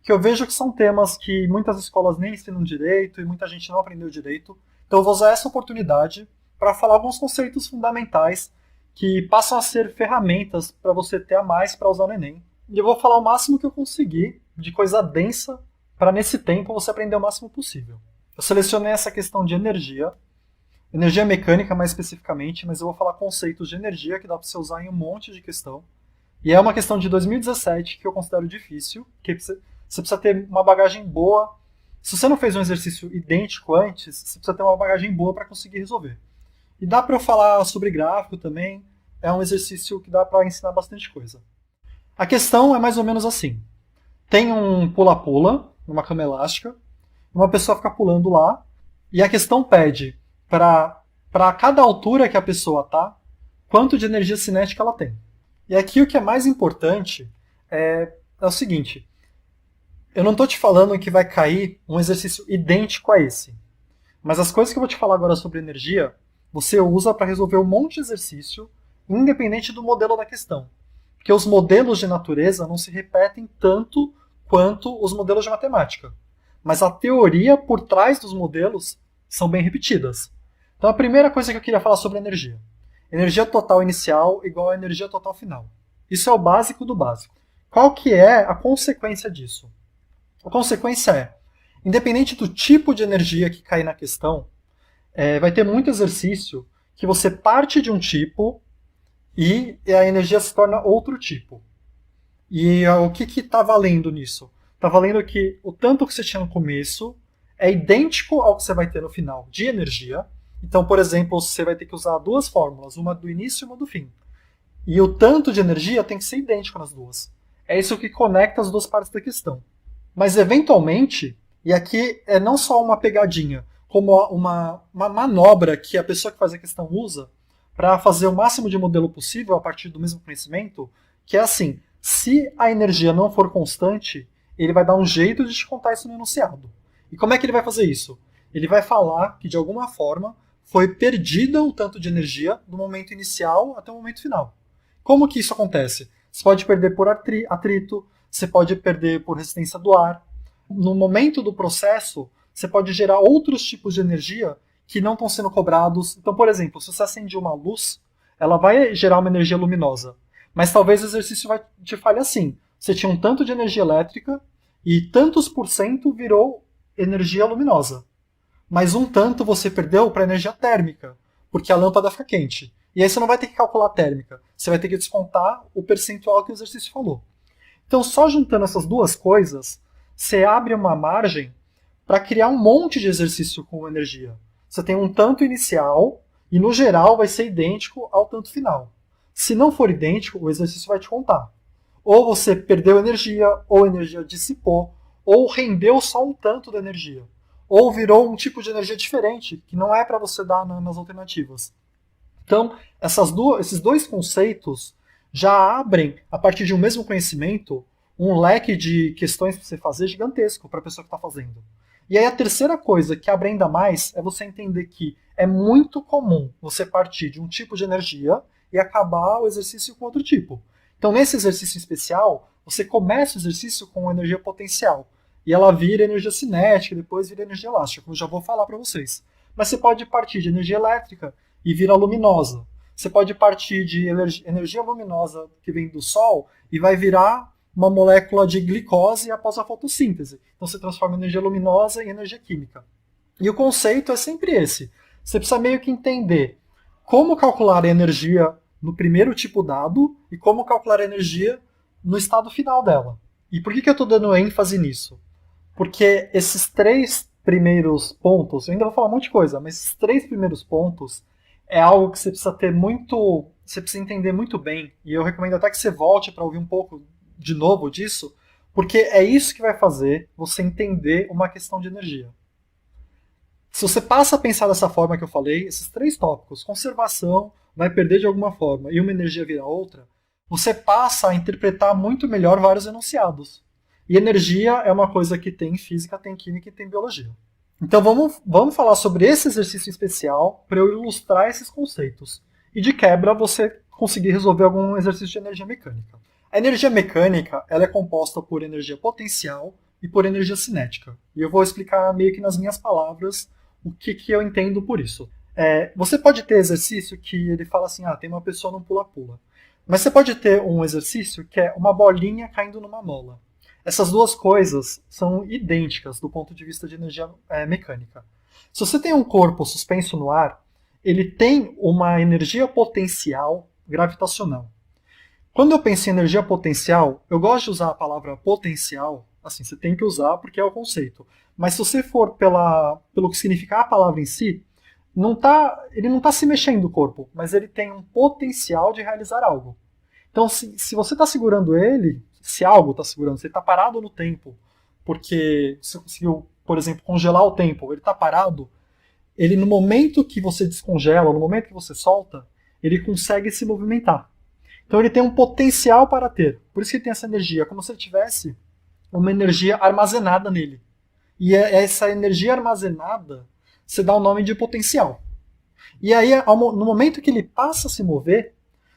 que eu vejo que são temas que muitas escolas nem ensinam direito e muita gente não aprendeu direito. Então eu vou usar essa oportunidade para falar alguns conceitos fundamentais que passam a ser ferramentas para você ter a mais para usar no Enem. E eu vou falar o máximo que eu conseguir de coisa densa para nesse tempo você aprender o máximo possível. Eu selecionei essa questão de energia mecânica mais especificamente, mas eu vou falar conceitos de energia que dá para você usar em um monte de questão. E é uma questão de 2017 que eu considero difícil, que você precisa ter uma bagagem boa. Se você não fez um exercício idêntico antes, você precisa ter uma bagagem boa para conseguir resolver. E dá para eu falar sobre gráfico também, é um exercício que dá para ensinar bastante coisa. A questão é mais ou menos assim. Tem um pula-pula, uma cama elástica, uma pessoa fica pulando lá, e a questão pede para cada altura que a pessoa está, quanto de energia cinética ela tem. E aqui o que é mais importante é o seguinte, eu não estou te falando que vai cair um exercício idêntico a esse, mas as coisas que eu vou te falar agora sobre energia, você usa para resolver um monte de exercício, independente do modelo da questão. Porque os modelos de natureza não se repetem tanto quanto os modelos de matemática. Mas a teoria por trás dos modelos são bem repetidas. Então a primeira coisa que eu queria falar sobre energia. Energia total inicial igual a energia total final. Isso é o básico do básico. Qual que é a consequência disso? A consequência é, independente do tipo de energia que cair na questão, vai ter muito exercício que você parte de um tipo e a energia se torna outro tipo. E o que está valendo nisso? Está valendo que o tanto que você tinha no começo é idêntico ao que você vai ter no final de energia. Então, por exemplo, você vai ter que usar 2 fórmulas, uma do início e uma do fim. E o tanto de energia tem que ser idêntico nas duas. É isso que conecta as duas partes da questão. Mas, eventualmente, e aqui é não só uma pegadinha, como uma manobra que a pessoa que faz a questão usa para fazer o máximo de modelo possível a partir do mesmo conhecimento, que é assim, se a energia não for constante, ele vai dar um jeito de te contar isso no enunciado. E como é que ele vai fazer isso? Ele vai falar que, de alguma forma, foi perdida o tanto de energia do momento inicial até o momento final. Como que isso acontece? Você pode perder por atrito, você pode perder por resistência do ar. No momento do processo, você pode gerar outros tipos de energia que não estão sendo cobrados. Então, por exemplo, se você acende uma luz, ela vai gerar uma energia luminosa. Mas talvez o exercício te fale assim. Você tinha um tanto de energia elétrica e tantos por cento virou energia luminosa. Mas um tanto você perdeu para energia térmica, porque a lâmpada fica quente. E aí você não vai ter que calcular a térmica. Você vai ter que descontar o percentual que o exercício falou. Então, só juntando essas duas coisas, você abre uma margem para criar um monte de exercício com energia. Você tem um tanto inicial e, no geral, vai ser idêntico ao tanto final. Se não for idêntico, o exercício vai te contar. Ou você perdeu energia, ou a energia dissipou, ou rendeu só um tanto da energia. Ou virou um tipo de energia diferente, que não é para você dar nas alternativas. Então, esses dois conceitos já abrem, a partir de um mesmo conhecimento, um leque de questões para você fazer gigantesco para a pessoa que está fazendo. E aí a terceira coisa que abre ainda mais é você entender que é muito comum você partir de um tipo de energia e acabar o exercício com outro tipo. Então, nesse exercício especial, você começa o exercício com energia potencial. E ela vira energia cinética, depois vira energia elástica, como eu já vou falar para vocês. Mas você pode partir de energia elétrica e vira luminosa. Você pode partir de energia luminosa que vem do Sol e vai virar uma molécula de glicose após a fotossíntese. Então você transforma energia luminosa em energia química. E o conceito é sempre esse. Você precisa meio que entender como calcular a energia no primeiro tipo dado e como calcular a energia no estado final dela. E por que eu estou dando ênfase nisso? Porque esses três primeiros pontos, eu ainda vou falar um monte de coisa, mas esses três primeiros pontos é algo que você precisa ter muito, você precisa entender muito bem, e eu recomendo até que você volte para ouvir um pouco de novo disso, porque é isso que vai fazer você entender uma questão de energia. Se você passa a pensar dessa forma que eu falei, esses três tópicos, conservação, vai perder de alguma forma, e uma energia vira outra, você passa a interpretar muito melhor vários enunciados. E energia é uma coisa que tem em física, tem em química e tem em biologia. Então vamos falar sobre esse exercício especial para eu ilustrar esses conceitos. E de quebra você conseguir resolver algum exercício de energia mecânica. A energia mecânica ela é composta por energia potencial e por energia cinética. E eu vou explicar meio que nas minhas palavras o que eu entendo por isso. Você pode ter exercício que ele fala assim, tem uma pessoa num pula-pula. Mas você pode ter um exercício que é uma bolinha caindo numa mola. Essas duas coisas são idênticas do ponto de vista de energia mecânica. Se você tem um corpo suspenso no ar, ele tem uma energia potencial gravitacional. Quando eu penso em energia potencial, eu gosto de usar a palavra potencial, assim, você tem que usar porque é o conceito. Mas se você for pelo que significa a palavra em si, ele não está se mexendo o corpo, mas ele tem um potencial de realizar algo. Então, se você está segurando ele, se algo está segurando, se ele está parado no tempo, porque você conseguiu, por exemplo, congelar o tempo, ele está parado, ele no momento que você descongela, no momento que você solta, ele consegue se movimentar. Então ele tem um potencial para ter. Por isso que ele tem essa energia, como se ele tivesse uma energia armazenada nele. E essa energia armazenada você dá o nome de potencial. E aí, no momento que ele passa a se mover,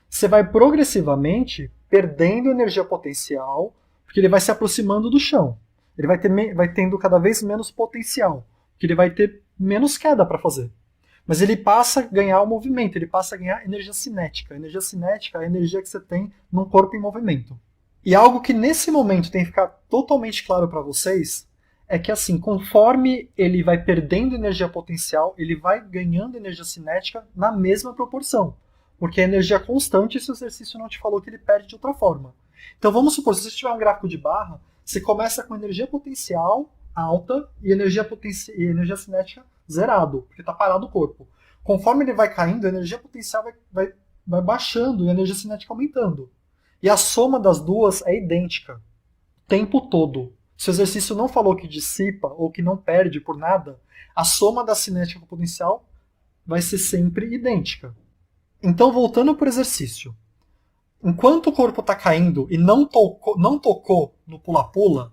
você vai progressivamente perdendo energia potencial, porque ele vai se aproximando do chão. Ele vai tendo cada vez menos potencial, porque ele vai ter menos queda para fazer. Mas ele passa a ganhar o movimento, ele passa a ganhar energia cinética. A energia cinética é a energia que você tem num corpo em movimento. E algo que nesse momento tem que ficar totalmente claro para vocês é que assim, conforme ele vai perdendo energia potencial, ele vai ganhando energia cinética na mesma proporção. Porque a energia é constante, esse exercício não te falou que ele perde de outra forma. Então vamos supor, se você tiver um gráfico de barra, você começa com energia potencial alta e energia cinética zerado, porque está parado o corpo. Conforme ele vai caindo, a energia potencial vai baixando e a energia cinética aumentando. E a soma das duas é idêntica o tempo todo. Se o exercício não falou que dissipa ou que não perde por nada, a soma da cinética com o potencial vai ser sempre idêntica. Então, voltando para o exercício. Enquanto o corpo está caindo e não tocou no pula-pula,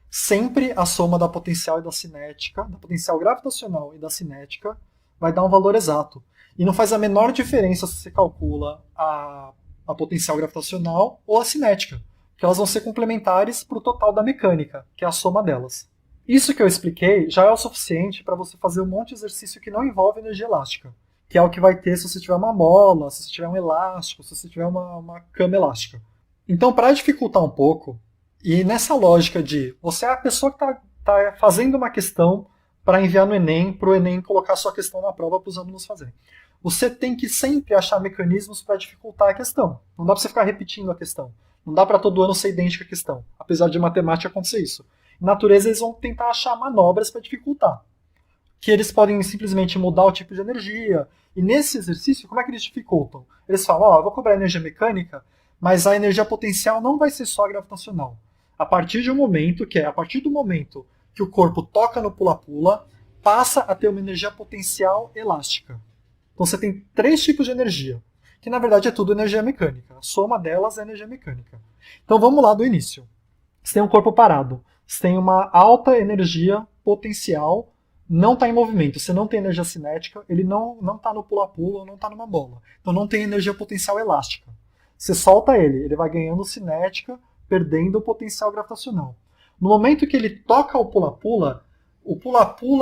sempre a soma da potencial e da cinética, da potencial gravitacional e da cinética, vai dar um valor exato. E não faz a menor diferença se você calcula a a potencial gravitacional ou a cinética, porque elas vão ser complementares para o total da mecânica, que é a soma delas. Isso que eu expliquei já é o suficiente para você fazer um monte de exercício que não envolve energia elástica, que é o que vai ter se você tiver uma mola, se você tiver um elástico, se você tiver uma cama elástica. Então, para dificultar um pouco, e nessa lógica de você é a pessoa que está fazendo uma questão para enviar no Enem, para o Enem colocar sua questão na prova para os alunos fazerem. Você tem que sempre achar mecanismos para dificultar a questão. Não dá para você ficar repetindo a questão. Não dá para todo ano ser idêntica a questão, apesar de matemática acontecer isso. Em natureza, eles vão tentar achar manobras para dificultar. Que eles podem simplesmente mudar o tipo de energia. E nesse exercício, como é que eles dificultam? Eles falam, eu vou cobrar energia mecânica, mas a energia potencial não vai ser só gravitacional. A partir de um momento, a partir do momento que o corpo toca no pula-pula, passa a ter uma energia potencial elástica. Então você tem 3 tipos de energia, que na verdade é tudo energia mecânica. A soma delas é energia mecânica. Então vamos lá do início. Você tem um corpo parado. Você tem uma alta energia potencial, não está em movimento. Você não tem energia cinética, ele não está no pula-pula, não está numa bola. Então não tem energia potencial elástica. Você solta ele vai ganhando cinética, perdendo o potencial gravitacional. No momento que ele toca o pula-pula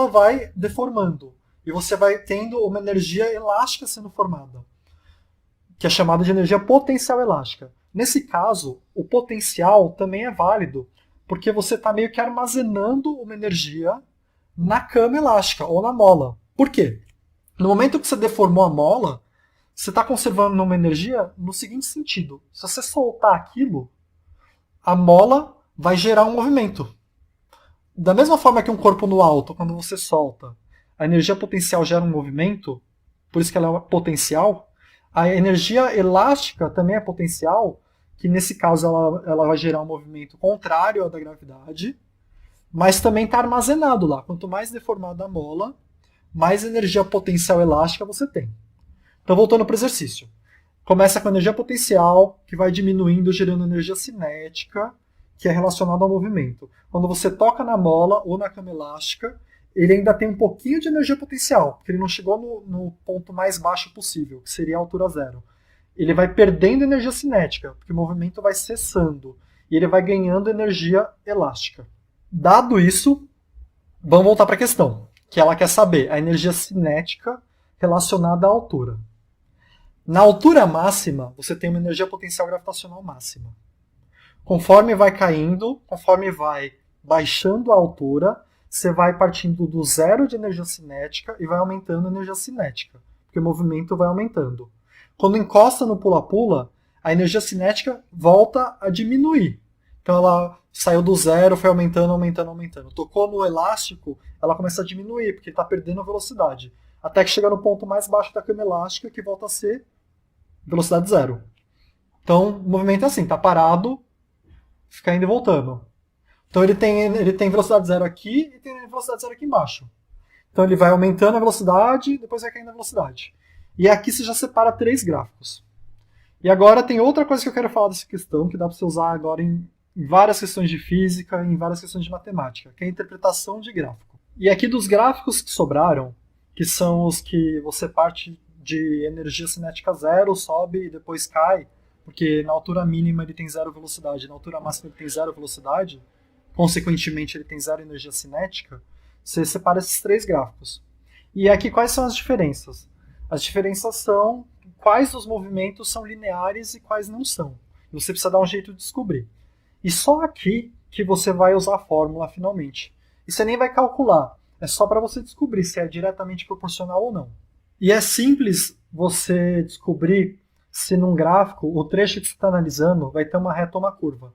vai deformando. E você vai tendo uma energia elástica sendo formada, que é chamada de energia potencial elástica. Nesse caso, o potencial também é válido, porque você está meio que armazenando uma energia na cama elástica ou na mola. Por quê? No momento que você deformou a mola, você está conservando uma energia no seguinte sentido. Se você soltar aquilo, a mola vai gerar um movimento. Da mesma forma que um corpo no alto, quando você solta, a energia potencial gera um movimento, por isso que ela é potencial, a energia elástica também é potencial, que nesse caso ela vai gerar um movimento contrário ao da gravidade, mas também está armazenado lá. Quanto mais deformada a mola, mais energia potencial elástica você tem. Então, voltando para o exercício. Começa com a energia potencial, que vai diminuindo, gerando energia cinética, que é relacionada ao movimento. Quando você toca na mola ou na cama elástica, ele ainda tem um pouquinho de energia potencial, porque ele não chegou no ponto mais baixo possível, que seria a altura zero. Ele vai perdendo energia cinética, porque o movimento vai cessando, e ele vai ganhando energia elástica. Dado isso, vamos voltar para a questão, que ela quer saber a energia cinética relacionada à altura. Na altura máxima, você tem uma energia potencial gravitacional máxima. Conforme vai caindo, conforme vai baixando a altura, você vai partindo do zero de energia cinética e vai aumentando a energia cinética, porque o movimento vai aumentando. Quando encosta no pula-pula, a energia cinética volta a diminuir. Então ela saiu do zero, foi aumentando, aumentando, aumentando. Tocou no elástico, ela começa a diminuir, porque está perdendo velocidade. Até que chega no ponto mais baixo da cama elástica, que volta a ser velocidade zero. Então o movimento é assim, está parado, fica indo e voltando. Então ele tem velocidade zero aqui e tem velocidade zero aqui embaixo. Então ele vai aumentando a velocidade, depois vai caindo a velocidade. E aqui você já separa 3 gráficos. E agora tem outra coisa que eu quero falar dessa questão, que dá para você usar agora em várias questões de física, em várias questões de matemática, que é a interpretação de gráfico. E aqui dos gráficos que sobraram, que são os que você parte de energia cinética zero, sobe e depois cai, porque na altura mínima ele tem zero velocidade, na altura máxima ele tem zero velocidade, consequentemente ele tem zero energia cinética, você separa esses 3 gráficos. E aqui quais são as diferenças? As diferenças são quais dos movimentos são lineares e quais não são. E você precisa dar um jeito de descobrir. E só aqui que você vai usar a fórmula finalmente. E você nem vai calcular, é só para você descobrir se é diretamente proporcional ou não. E é simples você descobrir se num gráfico o trecho que você está analisando vai ter uma reta ou uma curva.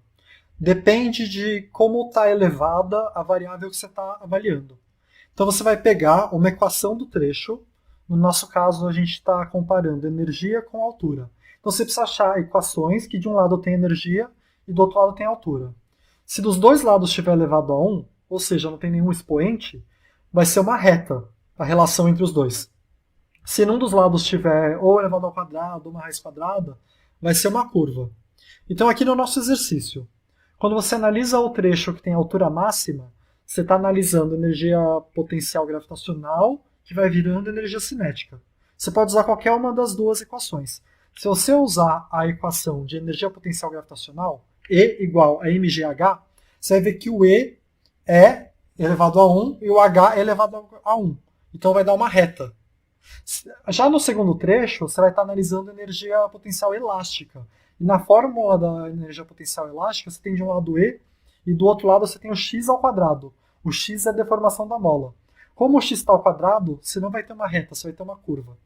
Depende de como está elevada a variável que você está avaliando. Então você vai pegar uma equação do trecho. No nosso caso, a gente está comparando energia com altura. Então você precisa achar equações que de um lado tem energia e do outro lado tem altura. Se dos dois lados estiver elevado a 1, ou seja, não tem nenhum expoente, vai ser uma reta a relação entre os dois. Se num dos lados estiver ou elevado ao quadrado ou uma raiz quadrada, vai ser uma curva. Então aqui no nosso exercício, quando você analisa o trecho que tem altura máxima, você está analisando energia potencial gravitacional, que vai virando energia cinética. Você pode usar qualquer uma das duas equações. Se você usar a equação de energia potencial gravitacional, E igual a mgh, você vai ver que o E é elevado a 1 e o H é elevado a 1. Então vai dar uma reta. Já no segundo trecho, você vai estar analisando energia potencial elástica. E na fórmula da energia potencial elástica, você tem de um lado E e do outro lado você tem o x ao quadrado. O x é a deformação da mola. Como o x está ao quadrado, você não vai ter uma reta, você vai ter uma curva.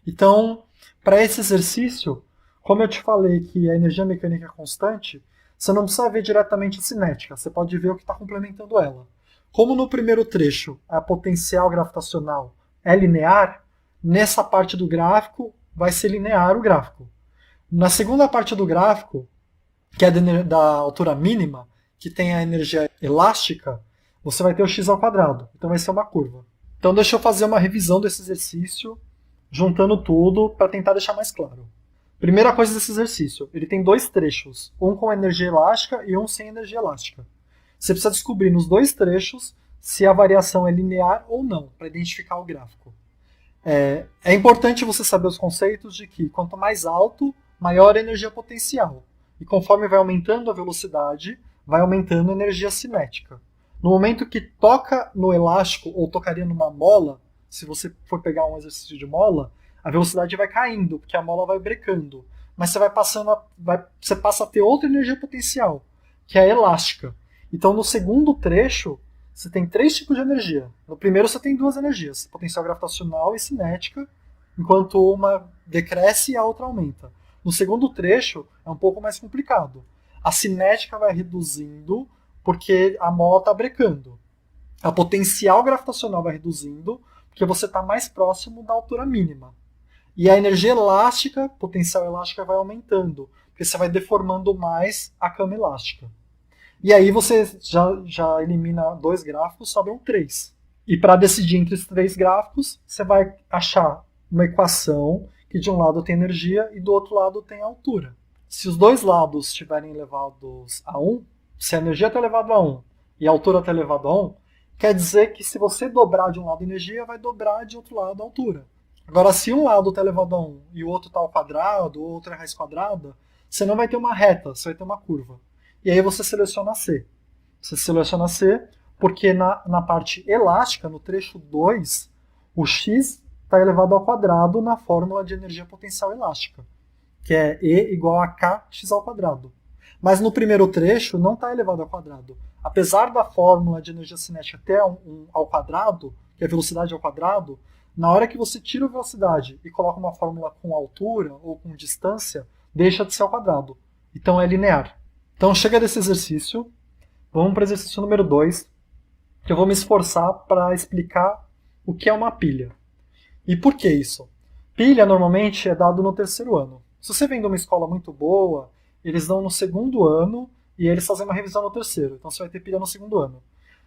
Então, para esse exercício, como eu te falei que a energia mecânica é constante, você não precisa ver diretamente a cinética, você pode ver o que está complementando ela. Como no primeiro trecho a potencial gravitacional é linear, nessa parte do gráfico vai ser linear o gráfico. Na segunda parte do gráfico, que é da altura mínima, que tem a energia elástica, você vai ter o x ao quadrado, então vai ser uma curva. Então deixa eu fazer uma revisão desse exercício, juntando tudo para tentar deixar mais claro. Primeira coisa desse exercício, ele tem dois trechos, um com energia elástica e um sem energia elástica. Você precisa descobrir nos dois trechos se a variação é linear ou não, para identificar o gráfico. É importante você saber os conceitos de que quanto mais alto, maior a energia potencial. E conforme vai aumentando a velocidade, vai aumentando a energia cinética. No momento que toca no elástico ou tocaria numa mola, se você for pegar um exercício de mola, a velocidade vai caindo, porque a mola vai brecando. Mas você você passa a ter outra energia potencial, que é a elástica. Então no segundo trecho, você tem três tipos de energia. No primeiro você tem duas energias, potencial gravitacional e cinética, enquanto uma decresce e a outra aumenta. No segundo trecho é um pouco mais complicado. A cinética vai reduzindo porque a mola está brecando. A potencial gravitacional vai reduzindo porque você está mais próximo da altura mínima. E a energia elástica, potencial elástica, vai aumentando, porque você vai deformando mais a cama elástica. E aí você já elimina dois gráficos, sobram três. E para decidir entre os três gráficos, você vai achar uma equação que de um lado tem energia e do outro lado tem altura. Se os dois lados estiverem elevados a 1, se a energia está elevada a 1 e a altura está elevada a 1, quer dizer que se você dobrar de um lado a energia, vai dobrar de outro lado a altura. Agora, se um lado está elevado a 1 e o outro está ao quadrado, o outro é raiz quadrada, você não vai ter uma reta, você vai ter uma curva. E aí você seleciona C. Você seleciona C porque na parte elástica, no trecho 2, o x está elevado ao quadrado na fórmula de energia potencial elástica, que é E igual a kx ao quadrado. Mas no primeiro trecho não está elevado ao quadrado. Apesar da fórmula de energia cinética ter ao quadrado, que é velocidade ao quadrado, na hora que você tira a velocidade e coloca uma fórmula com altura ou com distância, deixa de ser ao quadrado. Então é linear. Então chega desse exercício, vamos para o exercício número 2, que eu vou me esforçar para explicar o que é uma pilha. E por que isso? Pilha normalmente é dado no terceiro ano. Se você vem de uma escola muito boa, eles dão no segundo ano e eles fazem uma revisão no terceiro. Então você vai ter pilha no segundo ano.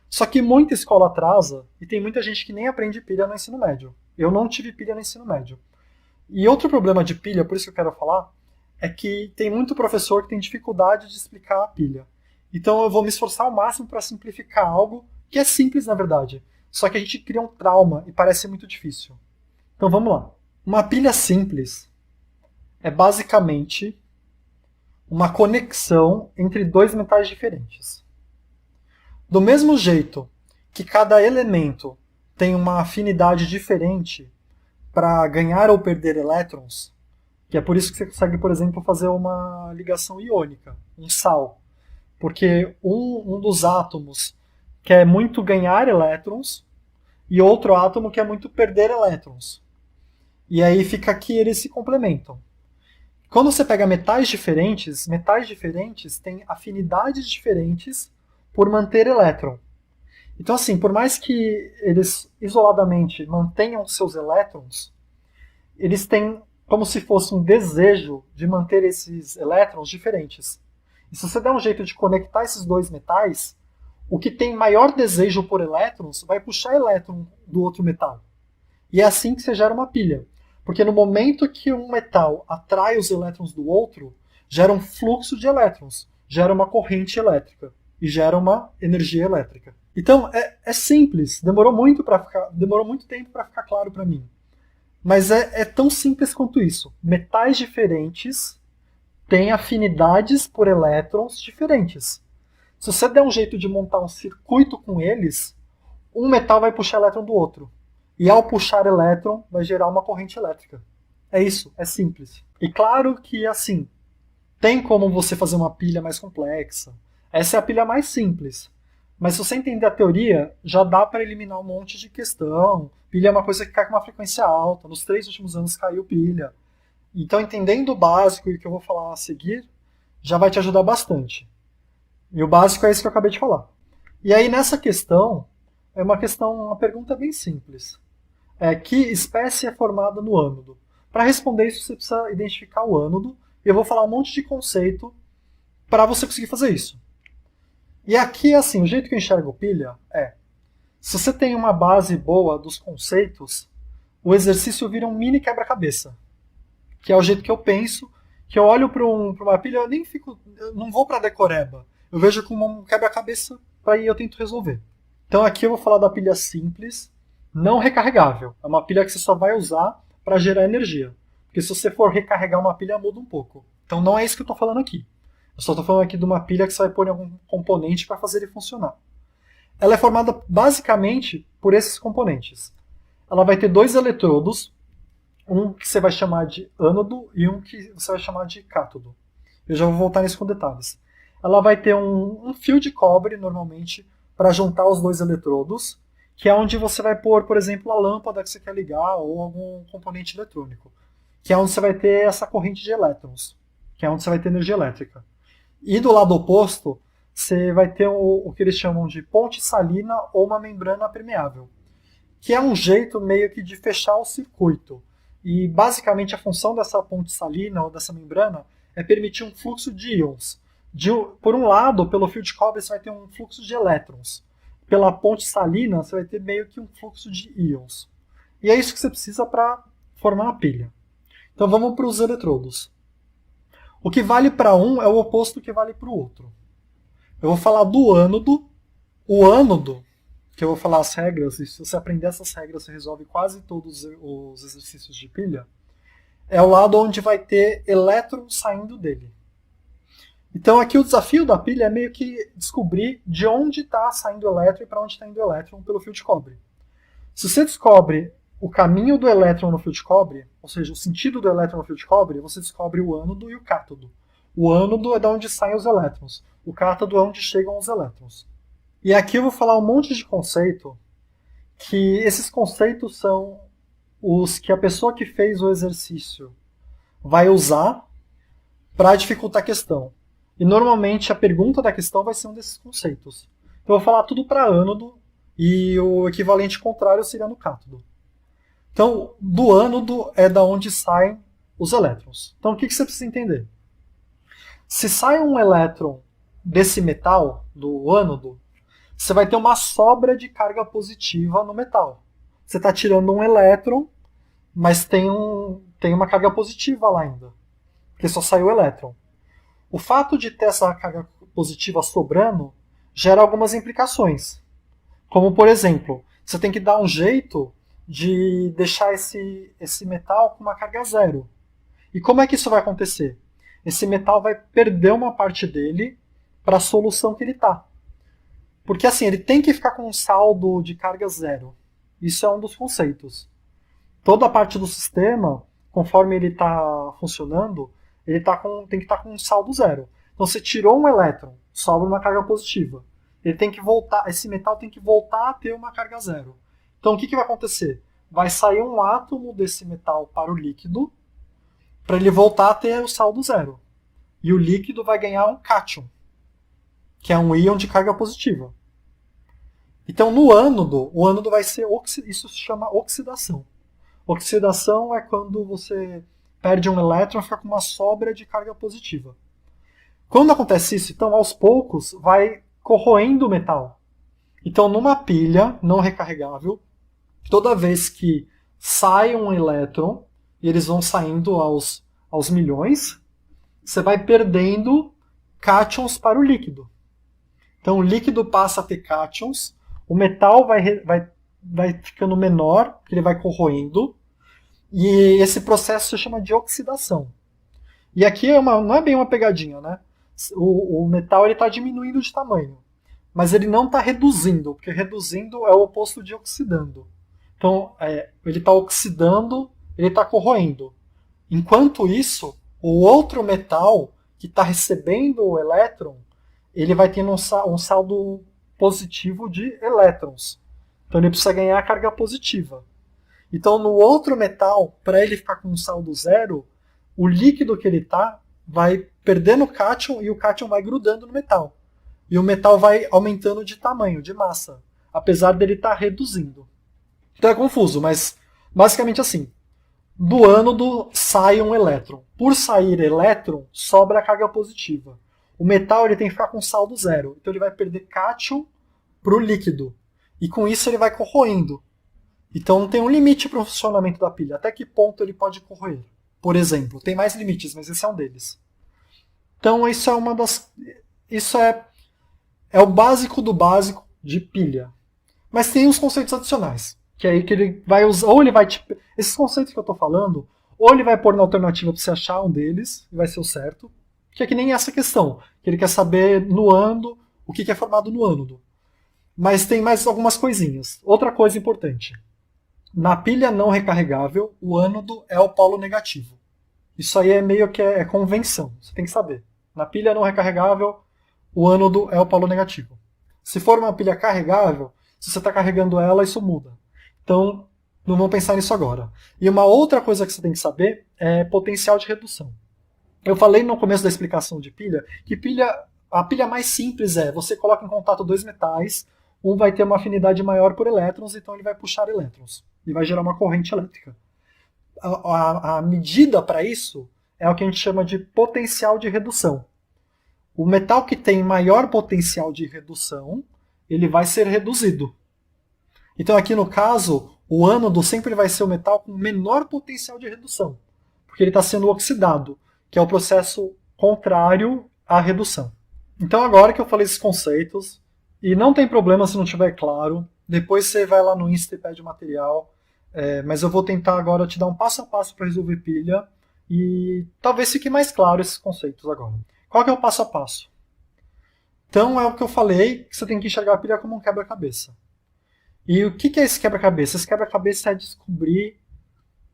Só que muita escola atrasa e tem muita gente que nem aprende pilha no ensino médio. Eu não tive pilha no ensino médio. E outro problema de pilha, por isso que eu quero falar, é que tem muito professor que tem dificuldade de explicar a pilha. Então eu vou me esforçar ao máximo para simplificar algo que é simples na verdade. Só que a gente cria um trauma e parece muito difícil. Então vamos lá. Uma pilha simples é basicamente uma conexão entre dois metais diferentes. Do mesmo jeito que cada elemento tem uma afinidade diferente para ganhar ou perder elétrons, que é por isso que você consegue, por exemplo, fazer uma ligação iônica, um sal. Porque um dos átomos quer muito ganhar elétrons e outro átomo quer muito perder elétrons. E aí fica que eles se complementam. Quando você pega metais diferentes têm afinidades diferentes por manter elétron. Então, assim, por mais que eles isoladamente mantenham seus elétrons, eles têm como se fosse um desejo de manter esses elétrons diferentes. E se você der um jeito de conectar esses dois metais, o que tem maior desejo por elétrons vai puxar elétron do outro metal. E é assim que você gera uma pilha. Porque no momento que um metal atrai os elétrons do outro, gera um fluxo de elétrons, gera uma corrente elétrica e gera uma energia elétrica. Então é simples, demorou muito tempo para ficar claro para mim. Mas é tão simples quanto isso. Metais diferentes têm afinidades por elétrons diferentes. Se você der um jeito de montar um circuito com eles, um metal vai puxar elétron do outro. E ao puxar elétron, vai gerar uma corrente elétrica. É isso, é simples. E claro que, assim, tem como você fazer uma pilha mais complexa. Essa é a pilha mais simples. Mas se você entender a teoria, já dá para eliminar um monte de questão. Pilha é uma coisa que cai com uma frequência alta. Nos 3 últimos anos caiu pilha. Então, entendendo o básico e o que eu vou falar a seguir, já vai te ajudar bastante. E o básico é isso que eu acabei de falar. E aí, nessa questão, uma pergunta bem simples. Que espécie é formada no ânodo? Para responder isso, você precisa identificar o ânodo. E eu vou falar um monte de conceito para você conseguir fazer isso. E aqui, assim, o jeito que eu enxergo pilha se você tem uma base boa dos conceitos, o exercício vira um mini quebra-cabeça. Que é o jeito que eu penso, que eu olho para uma pilha, eu não vou para decoreba. Eu vejo como um quebra-cabeça, para aí eu tento resolver. Então aqui eu vou falar da pilha simples, não recarregável. É uma pilha que você só vai usar para gerar energia. Porque se você for recarregar uma pilha, muda um pouco. Então não é isso que eu estou falando aqui. Eu só estou falando aqui de uma pilha que você vai pôr em algum componente para fazer ele funcionar. Ela é formada basicamente por esses componentes. Ela vai ter 2 eletrodos, um que você vai chamar de ânodo e um que você vai chamar de cátodo. Eu já vou voltar nisso com detalhes. Ela vai ter um fio de cobre, normalmente, para juntar os 2 eletrodos, que é onde você vai pôr, por exemplo, a lâmpada que você quer ligar ou algum componente eletrônico, que é onde você vai ter essa corrente de elétrons, que é onde você vai ter energia elétrica. E do lado oposto, você vai ter o que eles chamam de ponte salina ou uma membrana permeável, que é um jeito meio que de fechar o circuito. E basicamente a função dessa ponte salina ou dessa membrana é permitir um fluxo de íons. Por um lado, pelo fio de cobre, você vai ter um fluxo de elétrons. Pela ponte salina, você vai ter meio que um fluxo de íons. E é isso que você precisa para formar uma pilha. Então vamos para os eletrodos. O que vale para um é o oposto do que vale para o outro. Eu vou falar do ânodo. O ânodo, que eu vou falar as regras, e se você aprender essas regras, você resolve quase todos os exercícios de pilha, é o lado onde vai ter elétrons saindo dele. Então aqui o desafio da pilha é meio que descobrir de onde está saindo o elétron e para onde está indo o elétron pelo fio de cobre. Se você descobre o caminho do elétron no fio de cobre, ou seja, o sentido do elétron no fio de cobre, você descobre o ânodo e o cátodo. O ânodo é de onde saem os elétrons, o cátodo é onde chegam os elétrons. E aqui eu vou falar um monte de conceito, que esses conceitos são os que a pessoa que fez o exercício vai usar para dificultar a questão. E normalmente a pergunta da questão vai ser um desses conceitos. Então eu vou falar tudo para ânodo e o equivalente contrário seria no cátodo. Então, do ânodo é da onde saem os elétrons. Então o que você precisa entender? Se sai um elétron desse metal, do ânodo, você vai ter uma sobra de carga positiva no metal. Você está tirando um elétron, mas tem uma carga positiva lá ainda, porque só saiu o elétron. O fato de ter essa carga positiva sobrando gera algumas implicações. Como, por exemplo, você tem que dar um jeito de deixar esse metal com uma carga zero. E como é que isso vai acontecer? Esse metal vai perder uma parte dele para a solução que ele está. Porque assim, ele tem que ficar com um saldo de carga zero. Isso é um dos conceitos. Toda a parte do sistema, conforme ele está funcionando, ele tem que estar com um saldo zero. Então você tirou um elétron, sobra uma carga positiva. Ele tem que voltar, esse metal tem que voltar a ter uma carga zero. Então o que vai acontecer? Vai sair um átomo desse metal para o líquido, para ele voltar a ter o saldo zero. E o líquido vai ganhar um cátion, que é um íon de carga positiva. Então no ânodo, o ânodo vai ser, isso se chama oxidação. Oxidação é quando você perde um elétron e fica com uma sobra de carga positiva. Quando acontece isso, então aos poucos vai corroendo o metal. Então numa pilha não recarregável, toda vez que sai um elétron, e eles vão saindo aos milhões, você vai perdendo cátions para o líquido. Então o líquido passa a ter cátions, o metal vai ficando menor, porque ele vai corroendo, E esse processo se chama de oxidação. E aqui não é bem uma pegadinha, né? O metal está diminuindo de tamanho, mas ele não está reduzindo, porque reduzindo é o oposto de oxidando. Então, ele está oxidando, ele está corroendo. Enquanto isso, o outro metal que está recebendo o elétron, ele vai tendo um saldo positivo de elétrons. Então ele precisa ganhar a carga positiva. Então no outro metal, para ele ficar com um saldo zero, o líquido que ele está vai perdendo o cátion e o cátion vai grudando no metal. E o metal vai aumentando de tamanho, de massa, apesar dele estar reduzindo. Então é confuso, mas basicamente assim. Do ânodo sai um elétron. Por sair elétron, sobra a carga positiva. O metal ele tem que ficar com saldo zero. Então ele vai perder cátion para o líquido. E com isso ele vai corroendo. Então tem um limite para o funcionamento da pilha. Até que ponto ele pode corroer? Por exemplo, tem mais limites, mas esse é um deles. Então isso é uma das. Isso é o básico do básico de pilha. Mas tem uns conceitos adicionais. Que é aí que ele vai usar. Ou ele vai. Esses conceitos que eu estou falando, ou ele vai pôr na alternativa para você achar um deles, e vai ser o certo. Que é que nem essa questão. Que ele quer saber no ânodo o que é formado no ânodo. Mas tem mais algumas coisinhas. Outra coisa importante. Na pilha não recarregável, o ânodo é o polo negativo. Isso aí é meio que é convenção. Você tem que saber. Na pilha não recarregável, o ânodo é o polo negativo. Se for uma pilha carregável, se você está carregando ela, isso muda. Então, não vamos pensar nisso agora. E uma outra coisa que você tem que saber é potencial de redução. Eu falei no começo da explicação de pilha que a pilha mais simples você coloca em contato dois metais, um vai ter uma afinidade maior por elétrons, então ele vai puxar elétrons e vai gerar uma corrente elétrica. A medida para isso é o que a gente chama de potencial de redução. O metal que tem maior potencial de redução, ele vai ser reduzido. Então aqui no caso, o ânodo sempre vai ser o metal com menor potencial de redução, porque ele está sendo oxidado, que é o processo contrário à redução. Então agora que eu falei esses conceitos, e não tem problema se não estiver claro, depois você vai lá no Insta e pede o material, mas eu vou tentar agora te dar um passo a passo para resolver pilha, e talvez fique mais claro esses conceitos agora. Qual que é o passo a passo? Então é o que eu falei, que você tem que enxergar a pilha como um quebra-cabeça. E o que é esse quebra-cabeça? Esse quebra-cabeça é descobrir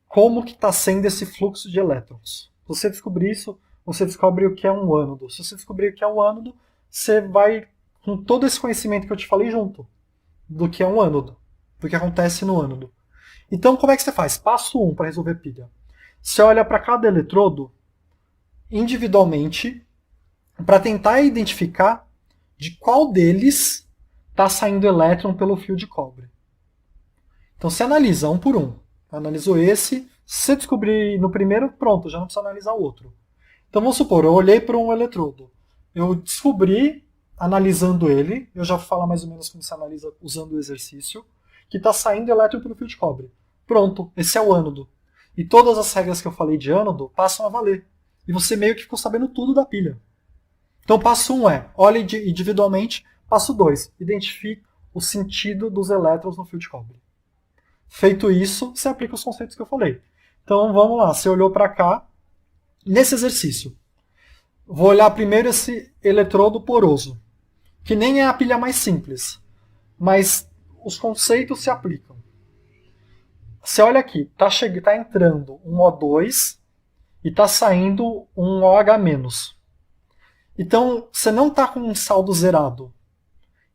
como que está sendo esse fluxo de elétrons. Se você descobrir isso, você descobre o que é um ânodo. Se você descobrir o que é um ânodo, você vai com todo esse conhecimento que eu te falei junto do que é um ânodo, do que acontece no ânodo. Então, como é que você faz? Passo 1 para resolver pilha. Você olha para cada eletrodo individualmente para tentar identificar de qual deles está saindo elétron pelo fio de cobre. Então você analisa um por um. Analisou esse, se você descobrir no primeiro, pronto, já não precisa analisar o outro. Então vamos supor, eu olhei para um eletrodo. Eu descobri, analisando ele, eu já vou falar mais ou menos como se analisa usando o exercício, que está saindo elétron pelo fio de cobre. Pronto, esse é o ânodo. E todas as regras que eu falei de ânodo passam a valer. E você meio que ficou sabendo tudo da pilha. Então passo 1 olhe individualmente. Passo 2, identifique o sentido dos elétrons no fio de cobre. Feito isso, você aplica os conceitos que eu falei. Então vamos lá, você olhou para cá, nesse exercício. Vou olhar primeiro esse eletrodo poroso, que nem é a pilha mais simples, mas os conceitos se aplicam. Você olha aqui, tá entrando um O2 e está saindo um OH-. Então você não está com um saldo zerado.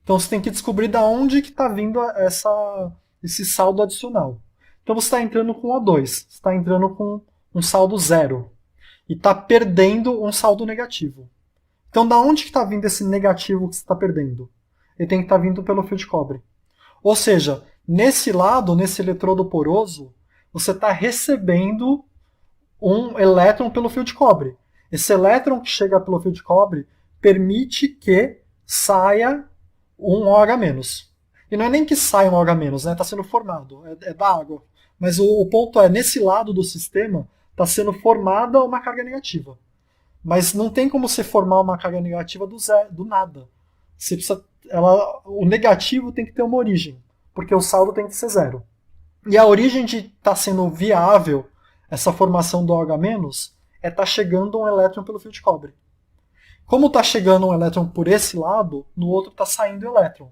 Então você tem que descobrir de onde que está vindo esse saldo adicional. Então você está entrando com O2, você está entrando com um saldo zero e está perdendo um saldo negativo. Então da onde que está vindo esse negativo que você está perdendo? Ele tem que estar vindo pelo fio de cobre. Ou seja, nesse lado, nesse eletrodo poroso, você está recebendo um elétron pelo fio de cobre. Esse elétron que chega pelo fio de cobre permite que saia um OH-. E não é nem que saia um OH-, né? Está sendo formado, é da água. Mas o ponto é, nesse lado do sistema, está sendo formada uma carga negativa. Mas não tem como você formar uma carga negativa do nada. Você precisa, o negativo tem que ter uma origem, porque o saldo tem que ser zero. E a origem de estar sendo viável essa formação do OH- é estar chegando um elétron pelo fio de cobre. Como está chegando um elétron por esse lado, no outro está saindo elétron.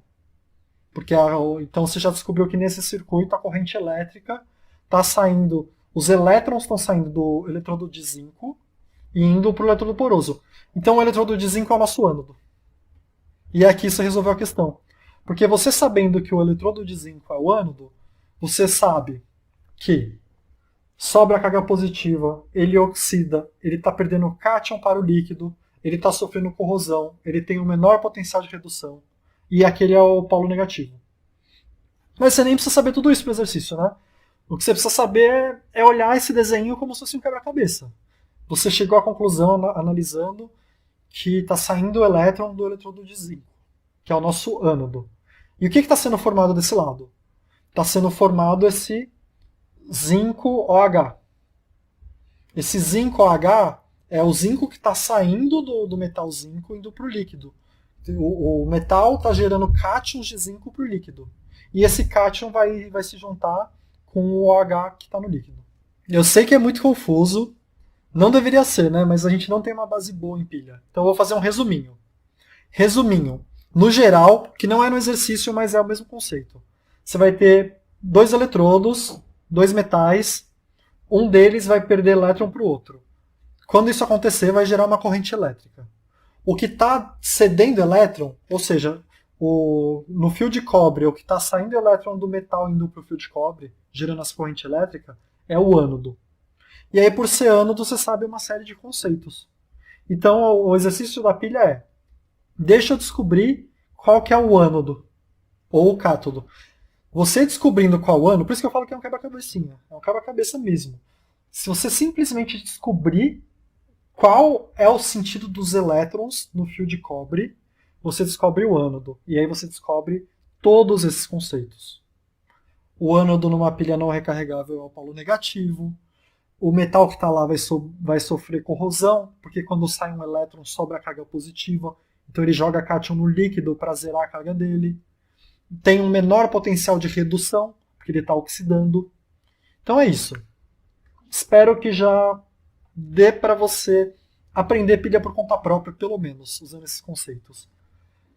Porque então você já descobriu que nesse circuito a corrente elétrica está saindo, os elétrons estão saindo do eletrodo de zinco e indo para o eletrodo poroso. Então o eletrodo de zinco é o nosso ânodo. E aqui isso resolveu a questão. Porque você sabendo que o eletrodo de zinco é o ânodo, você sabe que sobra a carga positiva, ele oxida, ele está perdendo cátion para o líquido, ele está sofrendo corrosão, ele tem um menor potencial de redução, e aquele é o polo negativo. Mas você nem precisa saber tudo isso para o exercício, né? O que você precisa saber é olhar esse desenho como se fosse um quebra-cabeça. Você chegou à conclusão, analisando, que está saindo o elétron do eletrodo de zinco, que é o nosso ânodo. E o que está sendo formado desse lado? Está sendo formado esse zinco OH. Esse zinco OH é o zinco que está saindo do metal zinco indo para o líquido. O metal está gerando cátions de zinco para o líquido. E esse cátion vai se juntar com o OH que está no líquido. Eu sei que é muito confuso, não deveria ser, né? Mas a gente não tem uma base boa em pilha. Então eu vou fazer um resuminho. Resuminho. No geral, que não é no exercício, mas é o mesmo conceito. Você vai ter dois eletrodos, dois metais, um deles vai perder elétron para o outro. Quando isso acontecer, vai gerar uma corrente elétrica. O que está cedendo elétron, ou seja, no fio de cobre, o que está saindo elétron do metal indo para o fio de cobre, gerando essa corrente elétrica, é o ânodo. E aí, por ser ânodo, você sabe uma série de conceitos. Então, o exercício da pilha é: deixa eu descobrir qual que é o ânodo, ou o cátodo. Você descobrindo qual ânodo, por isso que eu falo que é um quebra-cabecinha, é um quebra-cabeça mesmo. Se você simplesmente descobrir qual é o sentido dos elétrons no fio de cobre, você descobre o ânodo. E aí você descobre todos esses conceitos. O ânodo numa pilha não recarregável é o polo negativo. O metal que está lá vai sofrer corrosão, porque quando sai um elétron sobra a carga positiva. Então ele joga cátion no líquido para zerar a carga dele. Tem um menor potencial de redução, porque ele está oxidando. Então é isso. Espero que já dê para você aprender pilha por conta própria, pelo menos, usando esses conceitos.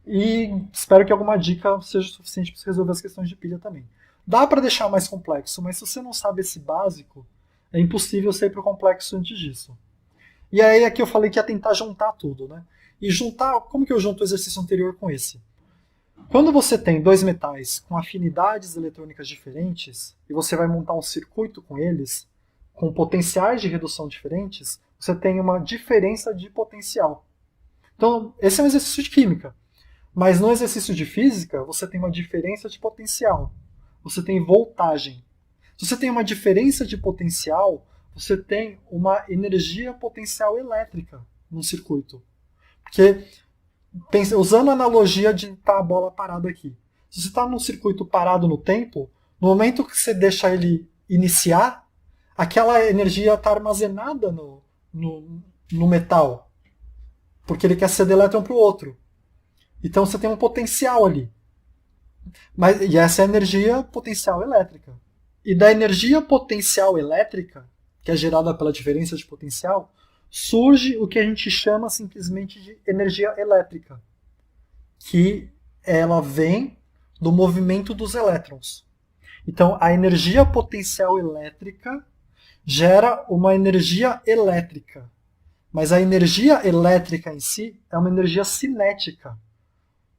E espero que alguma dica seja suficiente para você resolver as questões de pilha também. Dá para deixar mais complexo, mas se você não sabe esse básico, é impossível você ir para o complexo antes disso. E aí aqui eu falei que ia tentar juntar tudo, né? E juntar, como que eu junto o exercício anterior com esse? Quando você tem dois metais com afinidades eletrônicas diferentes, e você vai montar um circuito com eles, com potenciais de redução diferentes, você tem uma diferença de potencial. Então, esse é um exercício de química. Mas no exercício de física, você tem uma diferença de potencial. Você tem voltagem. Se você tem uma diferença de potencial, você tem uma energia potencial elétrica no circuito. Porque, usando a analogia de estar a bola parada aqui, se você está num circuito parado no tempo, no momento que você deixa ele iniciar, aquela energia está armazenada no metal, porque ele quer ceder elétron para o outro. Então você tem um potencial ali. E essa é a energia potencial elétrica. E da energia potencial elétrica, que é gerada pela diferença de potencial, surge o que a gente chama simplesmente de energia elétrica, que ela vem do movimento dos elétrons. Então a energia potencial elétrica gera uma energia elétrica. Mas a energia elétrica em si é uma energia cinética,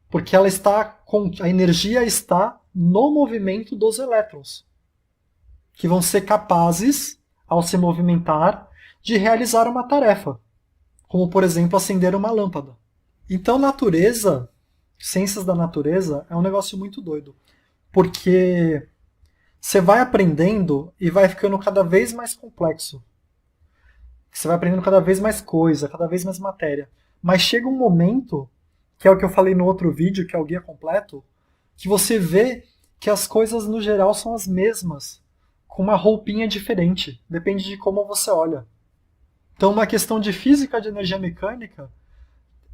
porque a energia está no movimento dos elétrons, que vão ser capazes, ao se movimentar, de realizar uma tarefa, como, por exemplo, acender uma lâmpada. Então, natureza, ciências da natureza, é um negócio muito doido, porque você vai aprendendo e vai ficando cada vez mais complexo. Você vai aprendendo cada vez mais coisa, cada vez mais matéria. Mas chega um momento, que é o que eu falei no outro vídeo, que é o guia completo, que você vê que as coisas no geral são as mesmas, com uma roupinha diferente. Depende de como você olha. Então uma questão de física de energia mecânica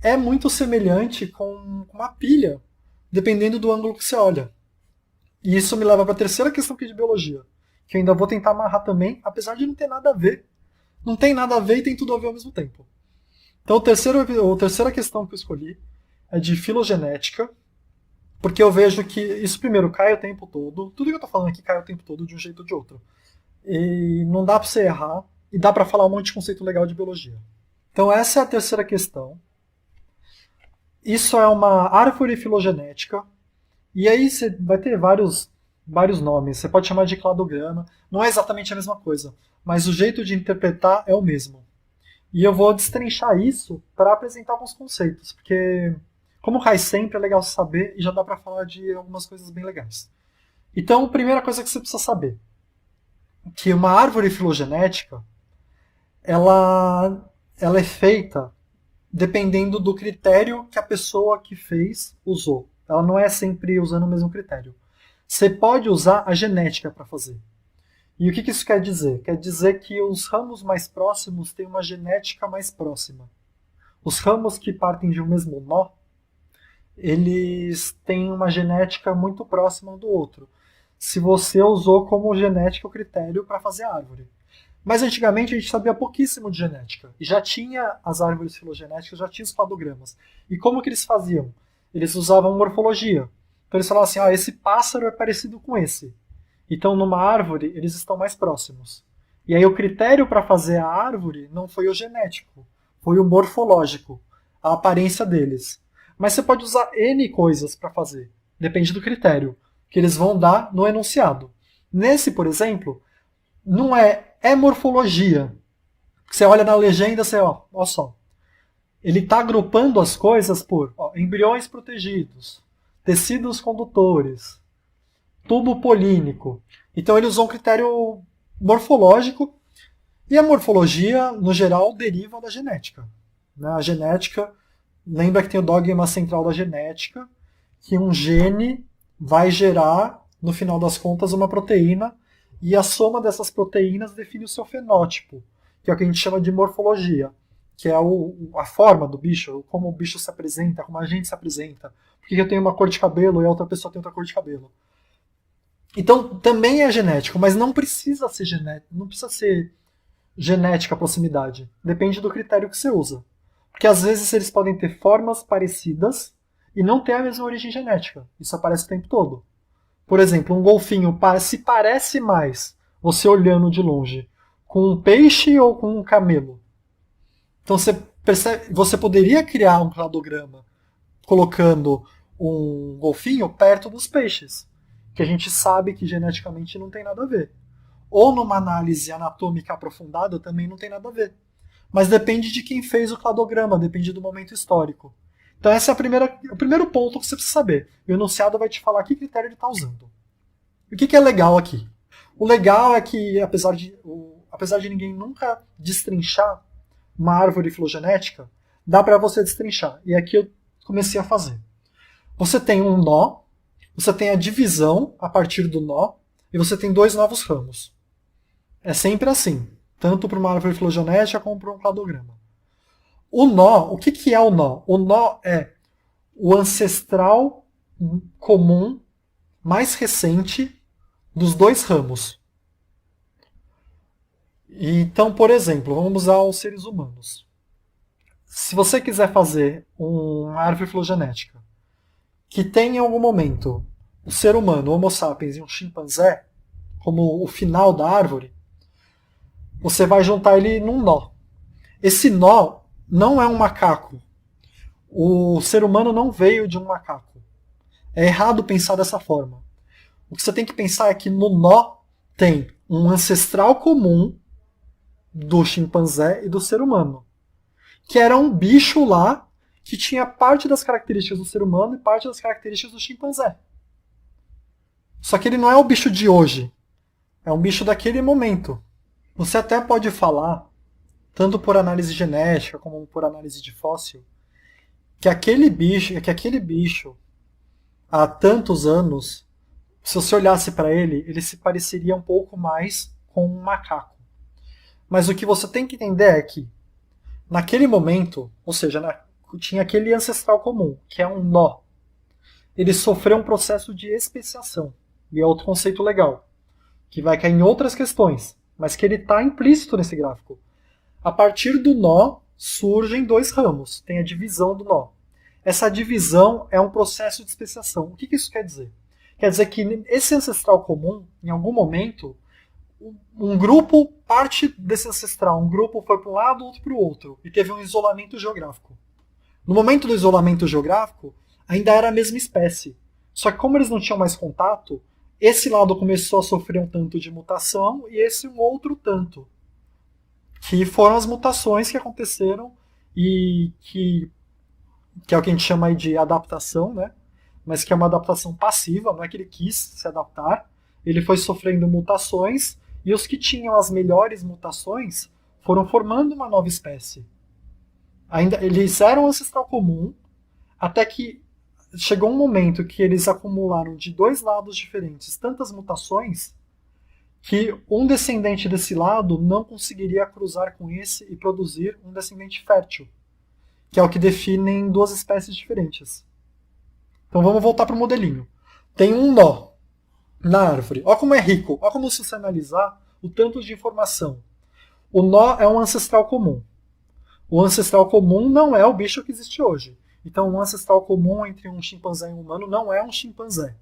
é muito semelhante com uma pilha, dependendo do ângulo que você olha. E isso me leva para a terceira questão aqui de biologia. que eu ainda vou tentar amarrar também, apesar de não ter nada a ver. Não tem nada a ver e tem tudo a ver ao mesmo tempo. Então, a terceira questão que eu escolhi é de filogenética, porque eu vejo que isso primeiro cai o tempo todo, tudo que eu tô falando aqui cai o tempo todo de um jeito ou de outro. E não dá pra você errar, e dá pra falar um monte de conceito legal de biologia. Então essa é a terceira questão. Isso é uma árvore filogenética, e aí você vai ter vários nomes. Você pode chamar de cladograma, não é exatamente a mesma coisa, mas o jeito de interpretar é o mesmo. E eu vou destrinchar isso para apresentar alguns conceitos, porque como cai sempre é legal saber e já dá para falar de algumas coisas bem legais. Então, a primeira coisa que você precisa saber, que uma árvore filogenética, ela é feita dependendo do critério que a pessoa que fez usou. Ela não é sempre usando o mesmo critério. Você pode usar a genética para fazer. E o que isso quer dizer? Quer dizer que os ramos mais próximos têm uma genética mais próxima. Os ramos que partem de um mesmo nó, eles têm uma genética muito próxima um do outro. Se você usou como genética o critério para fazer a árvore. Mas antigamente a gente sabia pouquíssimo de genética. E já tinha as árvores filogenéticas, já tinha os cladogramas. E como que eles faziam? Eles usavam morfologia. Então eles falavam assim, esse pássaro é parecido com esse. Então numa árvore eles estão mais próximos. E aí o critério para fazer a árvore não foi o genético, foi o morfológico, a aparência deles. Mas você pode usar N coisas para fazer, depende do critério que eles vão dar no enunciado. Nesse, por exemplo, não é morfologia. Você olha na legenda e você, ó só. Ele está agrupando as coisas por embriões protegidos, tecidos condutores, tubo polínico. Então ele usou um critério morfológico e a morfologia, no geral, deriva da genética. A genética, lembra que tem o dogma central da genética, que um gene vai gerar, no final das contas, uma proteína e a soma dessas proteínas define o seu fenótipo, que é o que a gente chama de morfologia, que é a forma do bicho, como o bicho se apresenta, como a gente se apresenta. Por que eu tenho uma cor de cabelo e a outra pessoa tem outra cor de cabelo. Então, também é genético, mas não precisa ser genético, não precisa ser genética a proximidade. Depende do critério que você usa. Porque às vezes eles podem ter formas parecidas e não ter a mesma origem genética. Isso aparece o tempo todo. Por exemplo, um golfinho se parece mais, você olhando de longe, com um peixe ou com um camelo. Então você poderia criar um cladograma colocando um golfinho perto dos peixes, que a gente sabe que geneticamente não tem nada a ver. Ou numa análise anatômica aprofundada também não tem nada a ver. Mas depende de quem fez o cladograma, depende do momento histórico. Então esse é o primeiro ponto que você precisa saber. O enunciado vai te falar que critério ele está usando. E o que é legal aqui? O legal é que, apesar de ninguém nunca destrinchar uma árvore filogenética, dá para você destrinchar. E aqui eu comecei a fazer. Você tem um nó, você tem a divisão a partir do nó, e você tem dois novos ramos. É sempre assim, tanto para uma árvore filogenética como para um cladograma. O nó, o que é o nó? O nó é o ancestral comum mais recente dos dois ramos. Então, por exemplo, vamos usar os seres humanos. Se você quiser fazer uma árvore filogenética que tem em algum momento o ser humano, o Homo sapiens e um chimpanzé, como o final da árvore, você vai juntar ele num nó. Esse nó não é um macaco. O ser humano não veio de um macaco. É errado pensar dessa forma. O que você tem que pensar é que no nó tem um ancestral comum do chimpanzé e do ser humano, que era um bicho lá que tinha parte das características do ser humano e parte das características do chimpanzé. Só que ele não é o bicho de hoje. É um bicho daquele momento. Você até pode falar, tanto por análise genética como por análise de fóssil, que aquele bicho, há tantos anos, se você olhasse para ele se pareceria um pouco mais com um macaco. Mas o que você tem que entender é que, naquele momento, ou seja, tinha aquele ancestral comum, que é um nó. Ele sofreu um processo de especiação. E é outro conceito legal. que vai cair em outras questões, mas que ele está implícito nesse gráfico. A partir do nó, surgem dois ramos, tem a divisão do nó. Essa divisão é um processo de especiação. O que isso quer dizer? Quer dizer que esse ancestral comum, em algum momento, um grupo parte desse ancestral, um grupo foi para um lado, outro para o outro, e teve um isolamento geográfico. No momento do isolamento geográfico, ainda era a mesma espécie. Só que como eles não tinham mais contato, esse lado começou a sofrer um tanto de mutação e esse um outro tanto. Que foram as mutações que aconteceram e que é o que a gente chama de adaptação, né? Mas que é uma adaptação passiva, não é que ele quis se adaptar. Ele foi sofrendo mutações e os que tinham as melhores mutações foram formando uma nova espécie. Ainda, eles eram ancestral comum, até que chegou um momento que eles acumularam de dois lados diferentes tantas mutações que um descendente desse lado não conseguiria cruzar com esse e produzir um descendente fértil, que é o que definem duas espécies diferentes. Então vamos voltar para o modelinho. Tem um nó na árvore. Olha como é rico. Olha como se você analisar o tanto de informação. O nó é um ancestral comum. O ancestral comum não é o bicho que existe hoje. Então, um ancestral comum entre um chimpanzé e um humano não é um chimpanzé.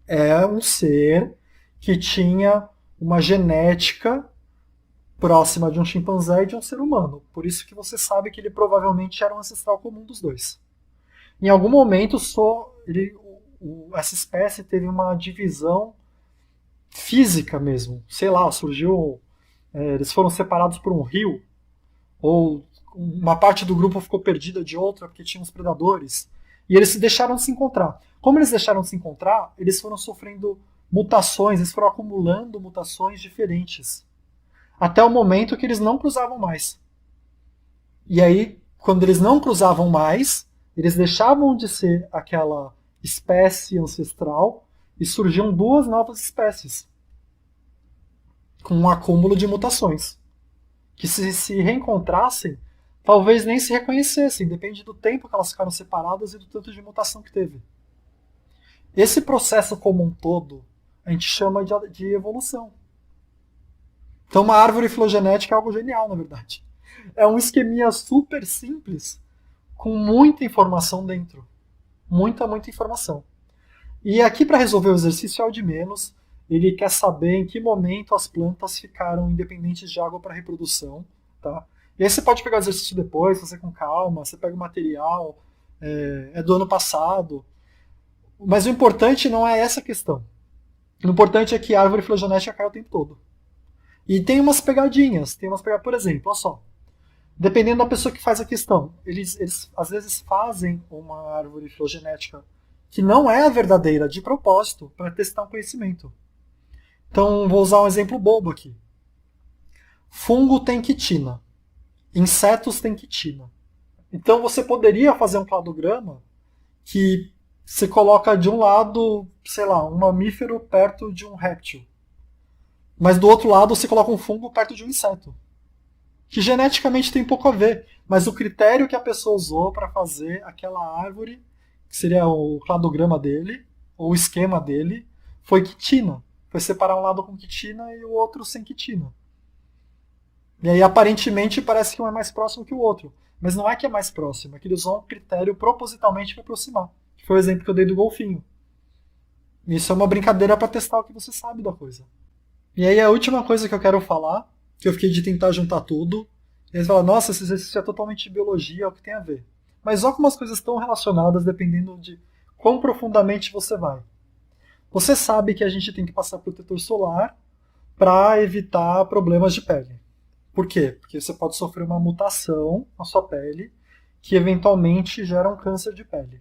É um ser que tinha uma genética próxima de um chimpanzé e de um ser humano. Por isso que você sabe que ele provavelmente era um ancestral comum dos dois. Em algum momento, essa espécie teve uma divisão física mesmo. Sei lá, surgiu... eles foram separados por um rio, ou uma parte do grupo ficou perdida de outra porque tinha uns predadores, e eles deixaram de se encontrar. Como eles deixaram de se encontrar, eles foram sofrendo mutações, eles foram acumulando mutações diferentes, até o momento que eles não cruzavam mais. E aí, quando eles não cruzavam mais, eles deixavam de ser aquela espécie ancestral e surgiam duas novas espécies, com um acúmulo de mutações, que se reencontrassem, talvez nem se reconhecessem, depende do tempo que elas ficaram separadas e do tanto de mutação que teve. Esse processo como um todo, a gente chama de evolução. Então uma árvore filogenética é algo genial, na verdade. É um esqueminha super simples, com muita informação dentro. Muita informação. E aqui para resolver o exercício é o de menos. Ele quer saber em que momento as plantas ficaram independentes de água para reprodução. Tá? E aí você pode pegar o exercício depois, fazer com calma, você pega o material, é do ano passado. Mas o importante não é essa questão. O importante é que a árvore filogenética cai o tempo todo. E tem umas pegadinhas. Por exemplo, olha só. Dependendo da pessoa que faz a questão, eles às vezes fazem uma árvore filogenética que não é a verdadeira, de propósito, para testar um conhecimento. Então, vou usar um exemplo bobo aqui. Fungo tem quitina. Insetos têm quitina. Então, você poderia fazer um cladograma que você coloca de um lado, sei lá, um mamífero perto de um réptil. Mas do outro lado, você coloca um fungo perto de um inseto. Que geneticamente tem pouco a ver, mas o critério que a pessoa usou para fazer aquela árvore, que seria o cladograma dele, ou o esquema dele, foi quitina. Foi separar um lado com quitina e o outro sem quitina. E aí, aparentemente, parece que um é mais próximo que o outro. Mas não é que é mais próximo, é que ele usou um critério propositalmente para aproximar. Que foi o exemplo que eu dei do golfinho. Isso é uma brincadeira para testar o que você sabe da coisa. E aí, a última coisa que eu quero falar, que eu fiquei de tentar juntar tudo, e eles falam, nossa, esse exercício é totalmente biologia, é o que tem a ver. Mas olha como as coisas estão relacionadas dependendo de quão profundamente você vai. Você sabe que a gente tem que passar protetor solar para evitar problemas de pele. Por quê? Porque você pode sofrer uma mutação na sua pele que eventualmente gera um câncer de pele.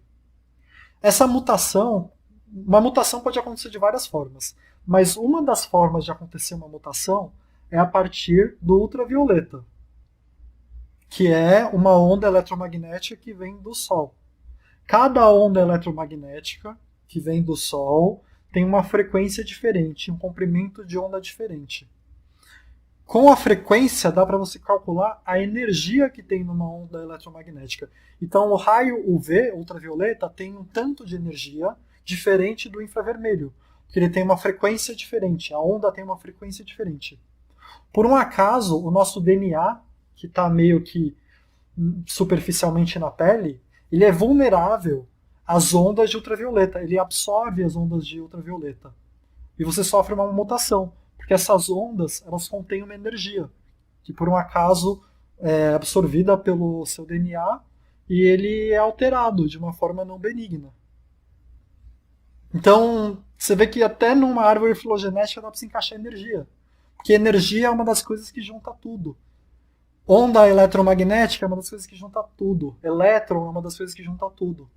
Essa mutação, uma mutação pode acontecer de várias formas, mas uma das formas de acontecer uma mutação é a partir do ultravioleta, que é uma onda eletromagnética que vem do Sol. Cada onda eletromagnética que vem do Sol tem uma frequência diferente, um comprimento de onda diferente. Com a frequência dá para você calcular a energia que tem numa onda eletromagnética. Então o raio UV, ultravioleta, tem um tanto de energia diferente do infravermelho. que ele tem uma frequência diferente, a onda tem uma frequência diferente. Por um acaso, o nosso DNA, que está meio que superficialmente na pele, ele é vulnerável às ondas de ultravioleta, ele absorve as ondas de ultravioleta. E você sofre uma mutação, porque essas ondas elas contêm uma energia, que por um acaso é absorvida pelo seu DNA e ele é alterado de uma forma não benigna. Então, você vê que até numa árvore filogenética dá para se encaixar energia. Porque energia é uma das coisas que junta tudo. Onda eletromagnética é uma das coisas que junta tudo. Elétron é uma das coisas que junta tudo.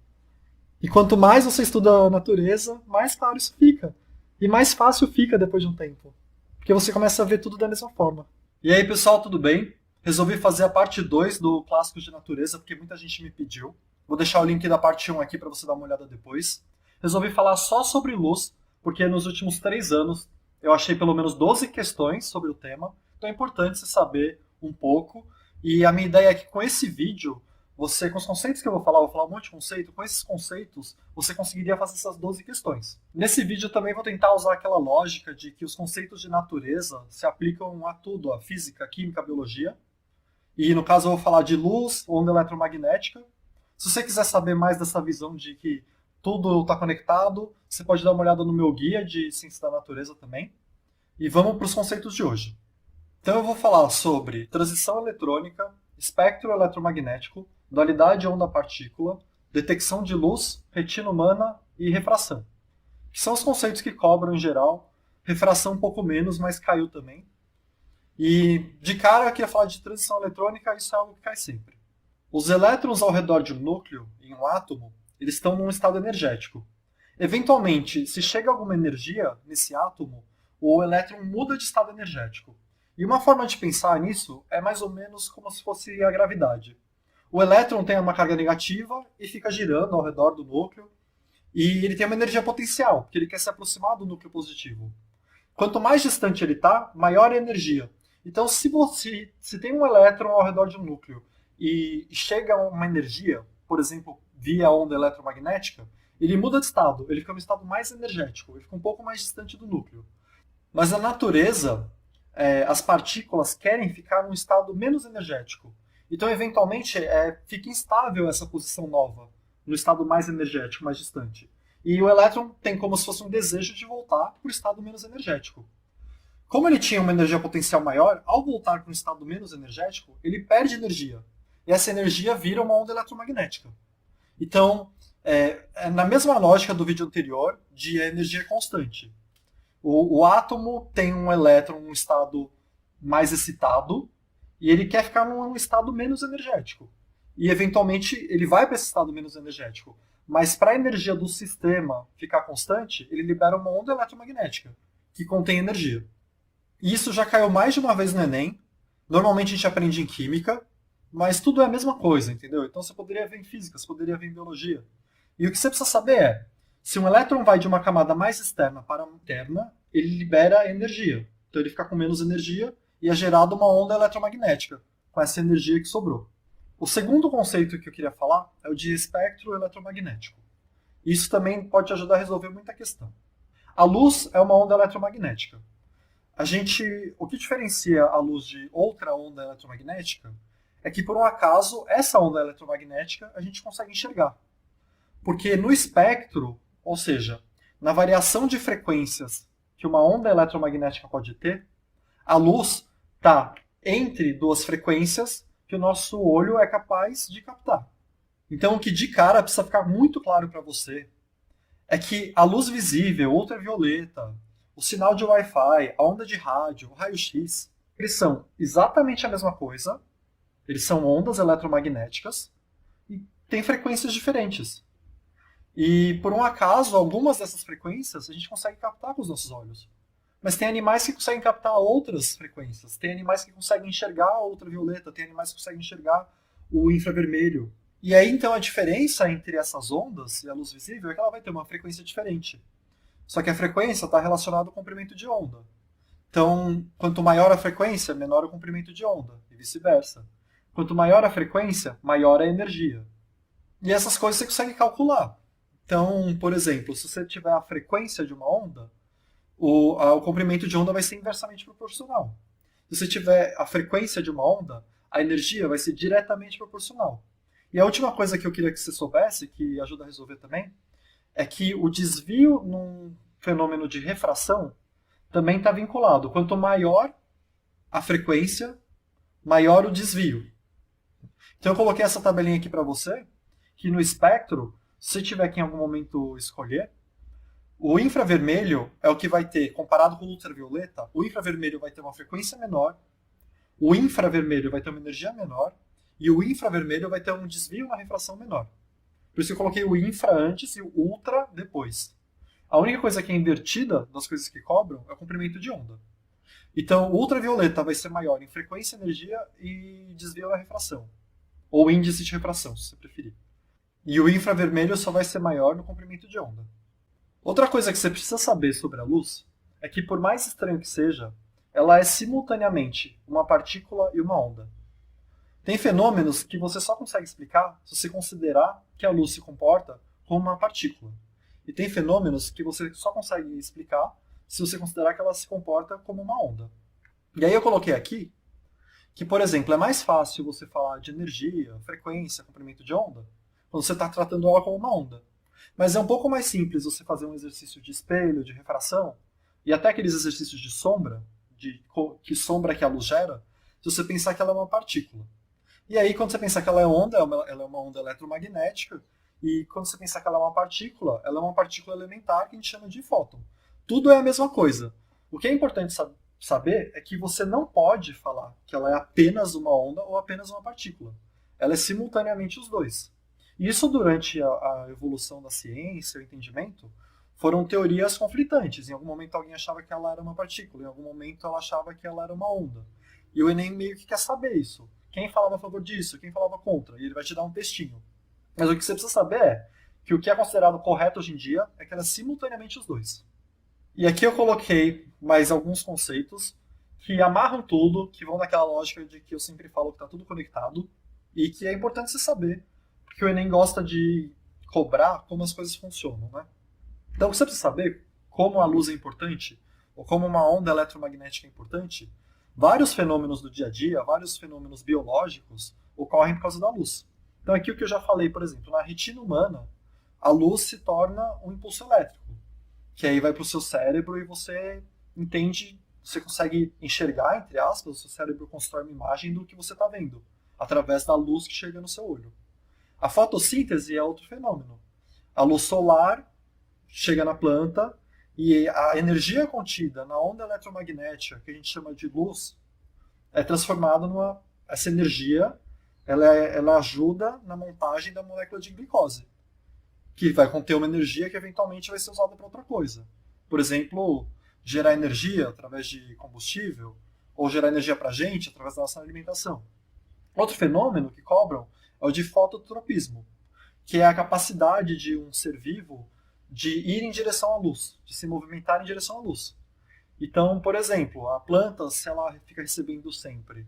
E quanto mais você estuda a natureza, mais claro isso fica. E mais fácil fica depois de um tempo. Porque você começa a ver tudo da mesma forma. E aí, pessoal, tudo bem? Resolvi fazer a parte 2 do Clássicos de Natureza, porque muita gente me pediu. Vou deixar o link da parte 1 aqui para você dar uma olhada depois. Resolvi falar só sobre luz, porque nos últimos 3 anos eu achei pelo menos 12 questões sobre o tema. Então é importante você saber um pouco. E a minha ideia é que com esse vídeo, você, com os conceitos que eu vou falar um monte de conceito, com esses conceitos, você conseguiria fazer essas 12 questões. Nesse vídeo eu também vou tentar usar aquela lógica de que os conceitos de natureza se aplicam a tudo, a física, a química, a biologia. E no caso eu vou falar de luz, onda eletromagnética. Se você quiser saber mais dessa visão de que tudo está conectado, você pode dar uma olhada no meu guia de ciência da natureza também. E vamos para os conceitos de hoje. Então eu vou falar sobre transição eletrônica, espectro eletromagnético, dualidade onda-partícula, detecção de luz, retina humana e refração. Que são os conceitos que cobram em geral, refração um pouco menos, mas caiu também. E de cara eu queria falar de transição eletrônica, isso é algo que cai sempre. Os elétrons ao redor de um núcleo, em um átomo, eles estão num estado energético. Eventualmente, se chega alguma energia nesse átomo, o elétron muda de estado energético. E uma forma de pensar nisso é mais ou menos como se fosse a gravidade. O elétron tem uma carga negativa e fica girando ao redor do núcleo, e ele tem uma energia potencial, porque ele quer se aproximar do núcleo positivo. Quanto mais distante ele está, maior é a energia. Então, se tem um elétron ao redor de um núcleo e chega uma energia, por exemplo, via onda eletromagnética, ele muda de estado, ele fica no estado mais energético, ele fica um pouco mais distante do núcleo. Mas na natureza, as partículas querem ficar num estado menos energético. Então, eventualmente, fica instável essa posição nova, no estado mais energético, mais distante. E o elétron tem como se fosse um desejo de voltar para o estado menos energético. Como ele tinha uma energia potencial maior, ao voltar para um estado menos energético, ele perde energia. E essa energia vira uma onda eletromagnética. Então, na mesma lógica do vídeo anterior, de energia constante. O átomo tem um elétron num estado mais excitado, e ele quer ficar num estado menos energético. E, eventualmente, ele vai para esse estado menos energético. Mas para a energia do sistema ficar constante, ele libera uma onda eletromagnética, que contém energia. E isso já caiu mais de uma vez no Enem. Normalmente a gente aprende em química, mas tudo é a mesma coisa, entendeu? Então você poderia ver em física, você poderia ver em biologia. E o que você precisa saber é, se um elétron vai de uma camada mais externa para uma interna, ele libera energia. Então ele fica com menos energia e é gerada uma onda eletromagnética, com essa energia que sobrou. O segundo conceito que eu queria falar é o de espectro eletromagnético. Isso também pode ajudar a resolver muita questão. A luz é uma onda eletromagnética. O que diferencia a luz de outra onda eletromagnética é que, por um acaso, essa onda eletromagnética a gente consegue enxergar. Porque no espectro, ou seja, na variação de frequências que uma onda eletromagnética pode ter, a luz está entre duas frequências que o nosso olho é capaz de captar. Então, o que de cara precisa ficar muito claro para você é que a luz visível, ultravioleta, o sinal de Wi-Fi, a onda de rádio, o raio-x, eles são exatamente a mesma coisa, eles são ondas eletromagnéticas e têm frequências diferentes. E, por um acaso, algumas dessas frequências a gente consegue captar com os nossos olhos. Mas tem animais que conseguem captar outras frequências, tem animais que conseguem enxergar a ultravioleta, tem animais que conseguem enxergar o infravermelho. E aí, então, a diferença entre essas ondas e a luz visível é que ela vai ter uma frequência diferente. Só que a frequência está relacionada ao comprimento de onda. Então, quanto maior a frequência, menor o comprimento de onda, e vice-versa. Quanto maior a frequência, maior a energia. E essas coisas você consegue calcular. Então, por exemplo, se você tiver a frequência de uma onda, o comprimento de onda vai ser inversamente proporcional. Se você tiver a frequência de uma onda, a energia vai ser diretamente proporcional. E a última coisa que eu queria que você soubesse, que ajuda a resolver também, é que o desvio num fenômeno de refração também está vinculado. Quanto maior a frequência, maior o desvio. Então eu coloquei essa tabelinha aqui para você, que no espectro, se você tiver que em algum momento escolher, o infravermelho é o que vai ter, comparado com o ultravioleta, o infravermelho vai ter uma frequência menor, o infravermelho vai ter uma energia menor, e o infravermelho vai ter um desvio, uma refração menor. Por isso eu coloquei o infra antes e o ultra depois. A única coisa que é invertida das coisas que cobram é o comprimento de onda. Então, o ultravioleta vai ser maior em frequência, energia e desvio da refração. Ou índice de refração, se você preferir. E o infravermelho só vai ser maior no comprimento de onda. Outra coisa que você precisa saber sobre a luz é que, por mais estranho que seja, ela é simultaneamente uma partícula e uma onda. Tem fenômenos que você só consegue explicar se você considerar que a luz se comporta como uma partícula. E tem fenômenos que você só consegue explicar se você considerar que ela se comporta como uma onda. E aí eu coloquei aqui que, por exemplo, é mais fácil você falar de energia, frequência, comprimento de onda, quando você está tratando ela como uma onda. Mas é um pouco mais simples você fazer um exercício de espelho, de refração, e até aqueles exercícios de sombra, de que sombra que a luz gera, se você pensar que ela é uma partícula. E aí, quando você pensar que ela é onda, ela é uma onda eletromagnética, e quando você pensar que ela é uma partícula elementar que a gente chama de fóton. Tudo é a mesma coisa. O que é importante saber é que você não pode falar que ela é apenas uma onda ou apenas uma partícula. Ela é simultaneamente os dois. Isso, durante a evolução da ciência, o entendimento, foram teorias conflitantes. Em algum momento alguém achava que ela era uma partícula, em algum momento ela achava que ela era uma onda. E o Enem meio que quer saber isso. Quem falava a favor disso, quem falava contra, e ele vai te dar um textinho. Mas o que você precisa saber é que o que é considerado correto hoje em dia é que ela é simultaneamente os dois. E aqui eu coloquei mais alguns conceitos que amarram tudo, que vão naquela lógica de que eu sempre falo que está tudo conectado, e que é importante você saber, porque o Enem gosta de cobrar como as coisas funcionam, né? Então você precisa saber como a luz é importante, ou como uma onda eletromagnética é importante. Vários fenômenos do dia a dia, vários fenômenos biológicos ocorrem por causa da luz. Então aqui o que eu já falei, por exemplo, na retina humana, a luz se torna um impulso elétrico, que aí vai para o seu cérebro e você entende, você consegue enxergar, entre aspas, o seu cérebro constrói uma imagem do que você está vendo, através da luz que chega no seu olho. A fotossíntese é outro fenômeno. A luz solar chega na planta e a energia contida na onda eletromagnética, que a gente chama de luz, é transformada numa... Essa energia ela ajuda na montagem da molécula de glicose, que vai conter uma energia que eventualmente vai ser usada para outra coisa. Por exemplo, gerar energia através de combustível, ou gerar energia para a gente através da nossa alimentação. Outro fenômeno que cobram é o de fototropismo, que é a capacidade de um ser vivo de ir em direção à luz, de se movimentar em direção à luz. Então, por exemplo, a planta, se ela fica recebendo sempre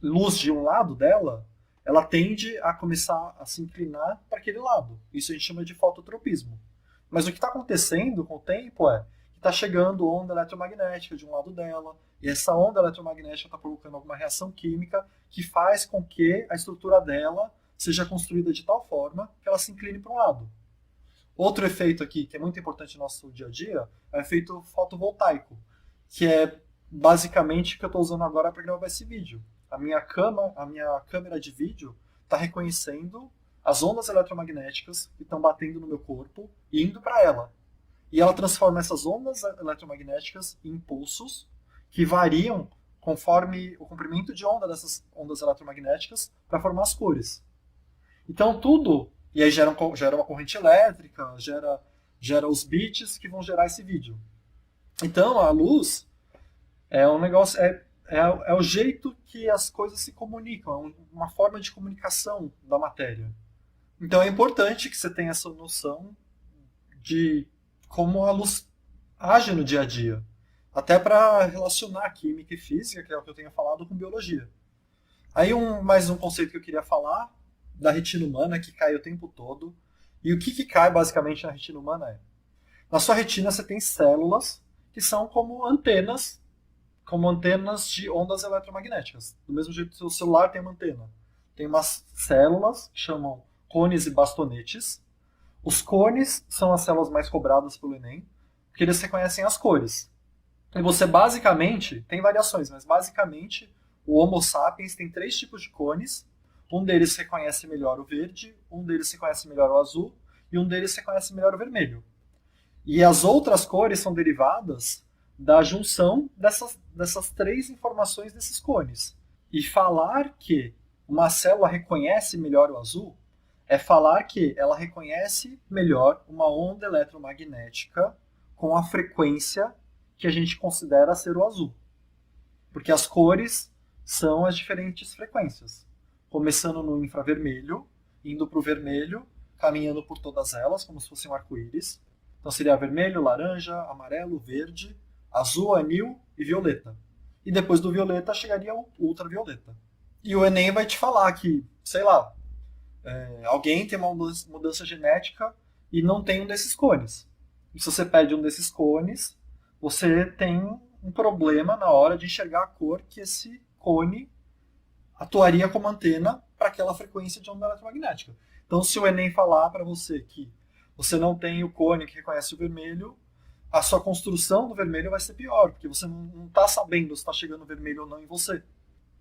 luz de um lado dela, ela tende a começar a se inclinar para aquele lado. Isso a gente chama de fototropismo. Mas o que está acontecendo com o tempo é que está chegando onda eletromagnética de um lado dela, e essa onda eletromagnética está provocando alguma reação química que faz com que a estrutura dela seja construída de tal forma que ela se incline para um lado. Outro efeito aqui, que é muito importante no nosso dia a dia, é o efeito fotovoltaico, que é basicamente o que eu estou usando agora para gravar esse vídeo. A minha câmera de vídeo está reconhecendo as ondas eletromagnéticas que estão batendo no meu corpo e indo para ela. E ela transforma essas ondas eletromagnéticas em impulsos que variam conforme o comprimento de onda dessas ondas eletromagnéticas para formar as cores. Então tudo, e aí gera uma corrente elétrica, gera os bits que vão gerar esse vídeo. Então a luz é um negócio, é o jeito que as coisas se comunicam, é uma forma de comunicação da matéria. Então é importante que você tenha essa noção de como a luz age no dia a dia. Até para relacionar química e física, que é o que eu tenho falado, com biologia. Aí mais um conceito que eu queria falar, da retina humana, que cai o tempo todo. E o que cai basicamente na retina humana é: na sua retina você tem células que são como antenas de ondas eletromagnéticas. Do mesmo jeito que o seu celular tem uma antena. Tem umas células que chamam cones e bastonetes. Os cones são as células mais cobradas pelo Enem, porque eles reconhecem as cores. E você basicamente, tem variações, mas basicamente o Homo sapiens tem 3 tipos de cones. Um deles reconhece melhor o verde, um deles reconhece melhor o azul e um deles reconhece melhor o vermelho. E as outras cores são derivadas da junção dessas 3 informações desses cones. E falar que uma célula reconhece melhor o azul é falar que ela reconhece melhor uma onda eletromagnética com a frequência que a gente considera ser o azul. Porque as cores são as diferentes frequências. Começando no infravermelho, indo para o vermelho, caminhando por todas elas, como se fosse um arco-íris. Então seria vermelho, laranja, amarelo, verde, azul, anil e violeta. E depois do violeta chegaria o ultravioleta. E o Enem vai te falar que, sei lá, alguém tem uma mudança genética e não tem um desses cones. E se você perde um desses cones, você tem um problema na hora de enxergar a cor que esse cone atuaria como antena para aquela frequência de onda eletromagnética. Então, se o Enem falar para você que você não tem o cone que reconhece o vermelho, a sua construção do vermelho vai ser pior, porque você não está sabendo se está chegando vermelho ou não em você.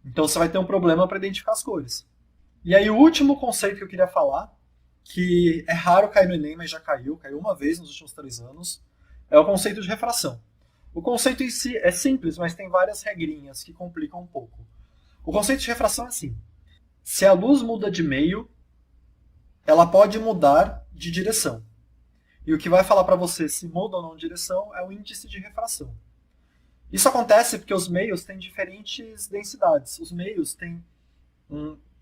Então, você vai ter um problema para identificar as cores. E aí, o último conceito que eu queria falar, que é raro cair no Enem, mas já caiu uma vez nos últimos 3 anos, é o conceito de refração. O conceito em si é simples, mas tem várias regrinhas que complicam um pouco. O conceito de refração é assim: se a luz muda de meio, ela pode mudar de direção. E o que vai falar para você se muda ou não de direção é o índice de refração. Isso acontece porque os meios têm diferentes densidades. Os meios têm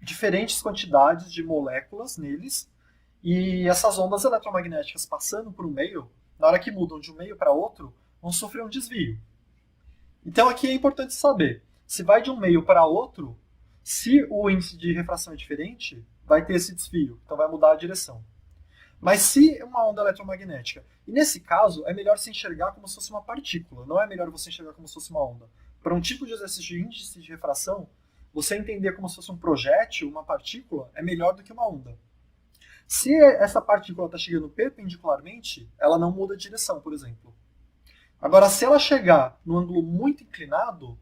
diferentes quantidades de moléculas neles, e essas ondas eletromagnéticas passando por um meio, na hora que mudam de um meio para outro, vão sofrer um desvio. Então aqui é importante saber, se vai de um meio para outro, se o índice de refração é diferente, vai ter esse desvio, então vai mudar a direção. Mas se é uma onda eletromagnética, e nesse caso é melhor se enxergar como se fosse uma partícula, não é melhor você enxergar como se fosse uma onda. Para um tipo de exercício de índice de refração, você entender como se fosse um projétil, uma partícula, é melhor do que uma onda. Se essa partícula está chegando perpendicularmente, ela não muda de direção, por exemplo. Agora, se ela chegar num ângulo muito inclinado,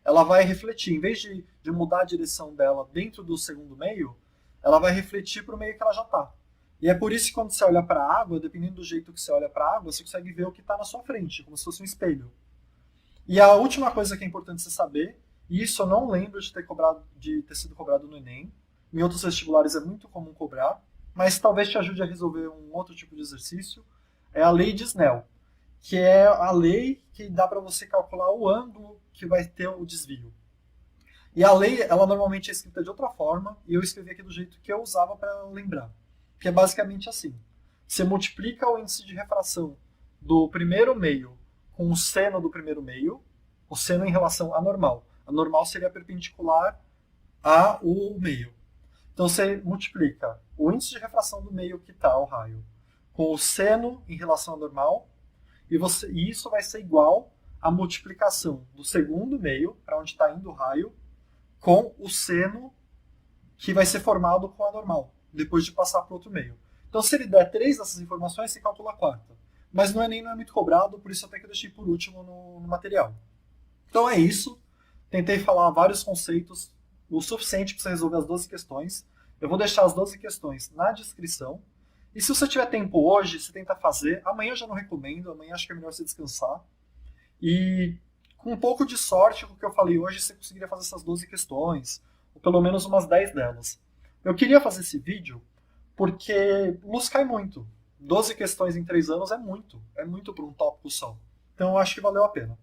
ela vai refletir, em vez de mudar a direção dela dentro do segundo meio, ela vai refletir para o meio que ela já está. E é por isso que quando você olha para a água, dependendo do jeito que você olha para a água, você consegue ver o que está na sua frente, como se fosse um espelho. E a última coisa que é importante você saber, e isso eu não lembro de ter sido cobrado no Enem, em outros vestibulares é muito comum cobrar, mas talvez te ajude a resolver um outro tipo de exercício, é a lei de Snell, que é a lei que dá para você calcular o ângulo que vai ter o desvio. E a lei, ela normalmente é escrita de outra forma, e eu escrevi aqui do jeito que eu usava para lembrar. Que é basicamente assim. Você multiplica o índice de refração do primeiro meio com o seno do primeiro meio, o seno em relação à normal. A normal seria perpendicular ao meio. Então você multiplica o índice de refração do meio que está o raio com o seno em relação à normal, e isso vai ser igual à multiplicação do segundo meio, para onde está indo o raio, com o seno que vai ser formado com a normal, depois de passar para o outro meio. Então, se ele der 3 dessas informações, você calcula a quarta. Mas no Enem não é muito cobrado, por isso até que eu deixei por último no material. Então é isso. Tentei falar vários conceitos, o suficiente para você resolver as 12 questões. Eu vou deixar as 12 questões na descrição. E se você tiver tempo hoje, você tenta fazer. Amanhã eu já não recomendo, amanhã acho que é melhor você descansar. E com um pouco de sorte, com o que eu falei hoje, você conseguiria fazer essas 12 questões, ou pelo menos umas 10 delas. Eu queria fazer esse vídeo porque luz cai muito. 12 questões em 3 anos é muito para um tópico só. Então eu acho que valeu a pena.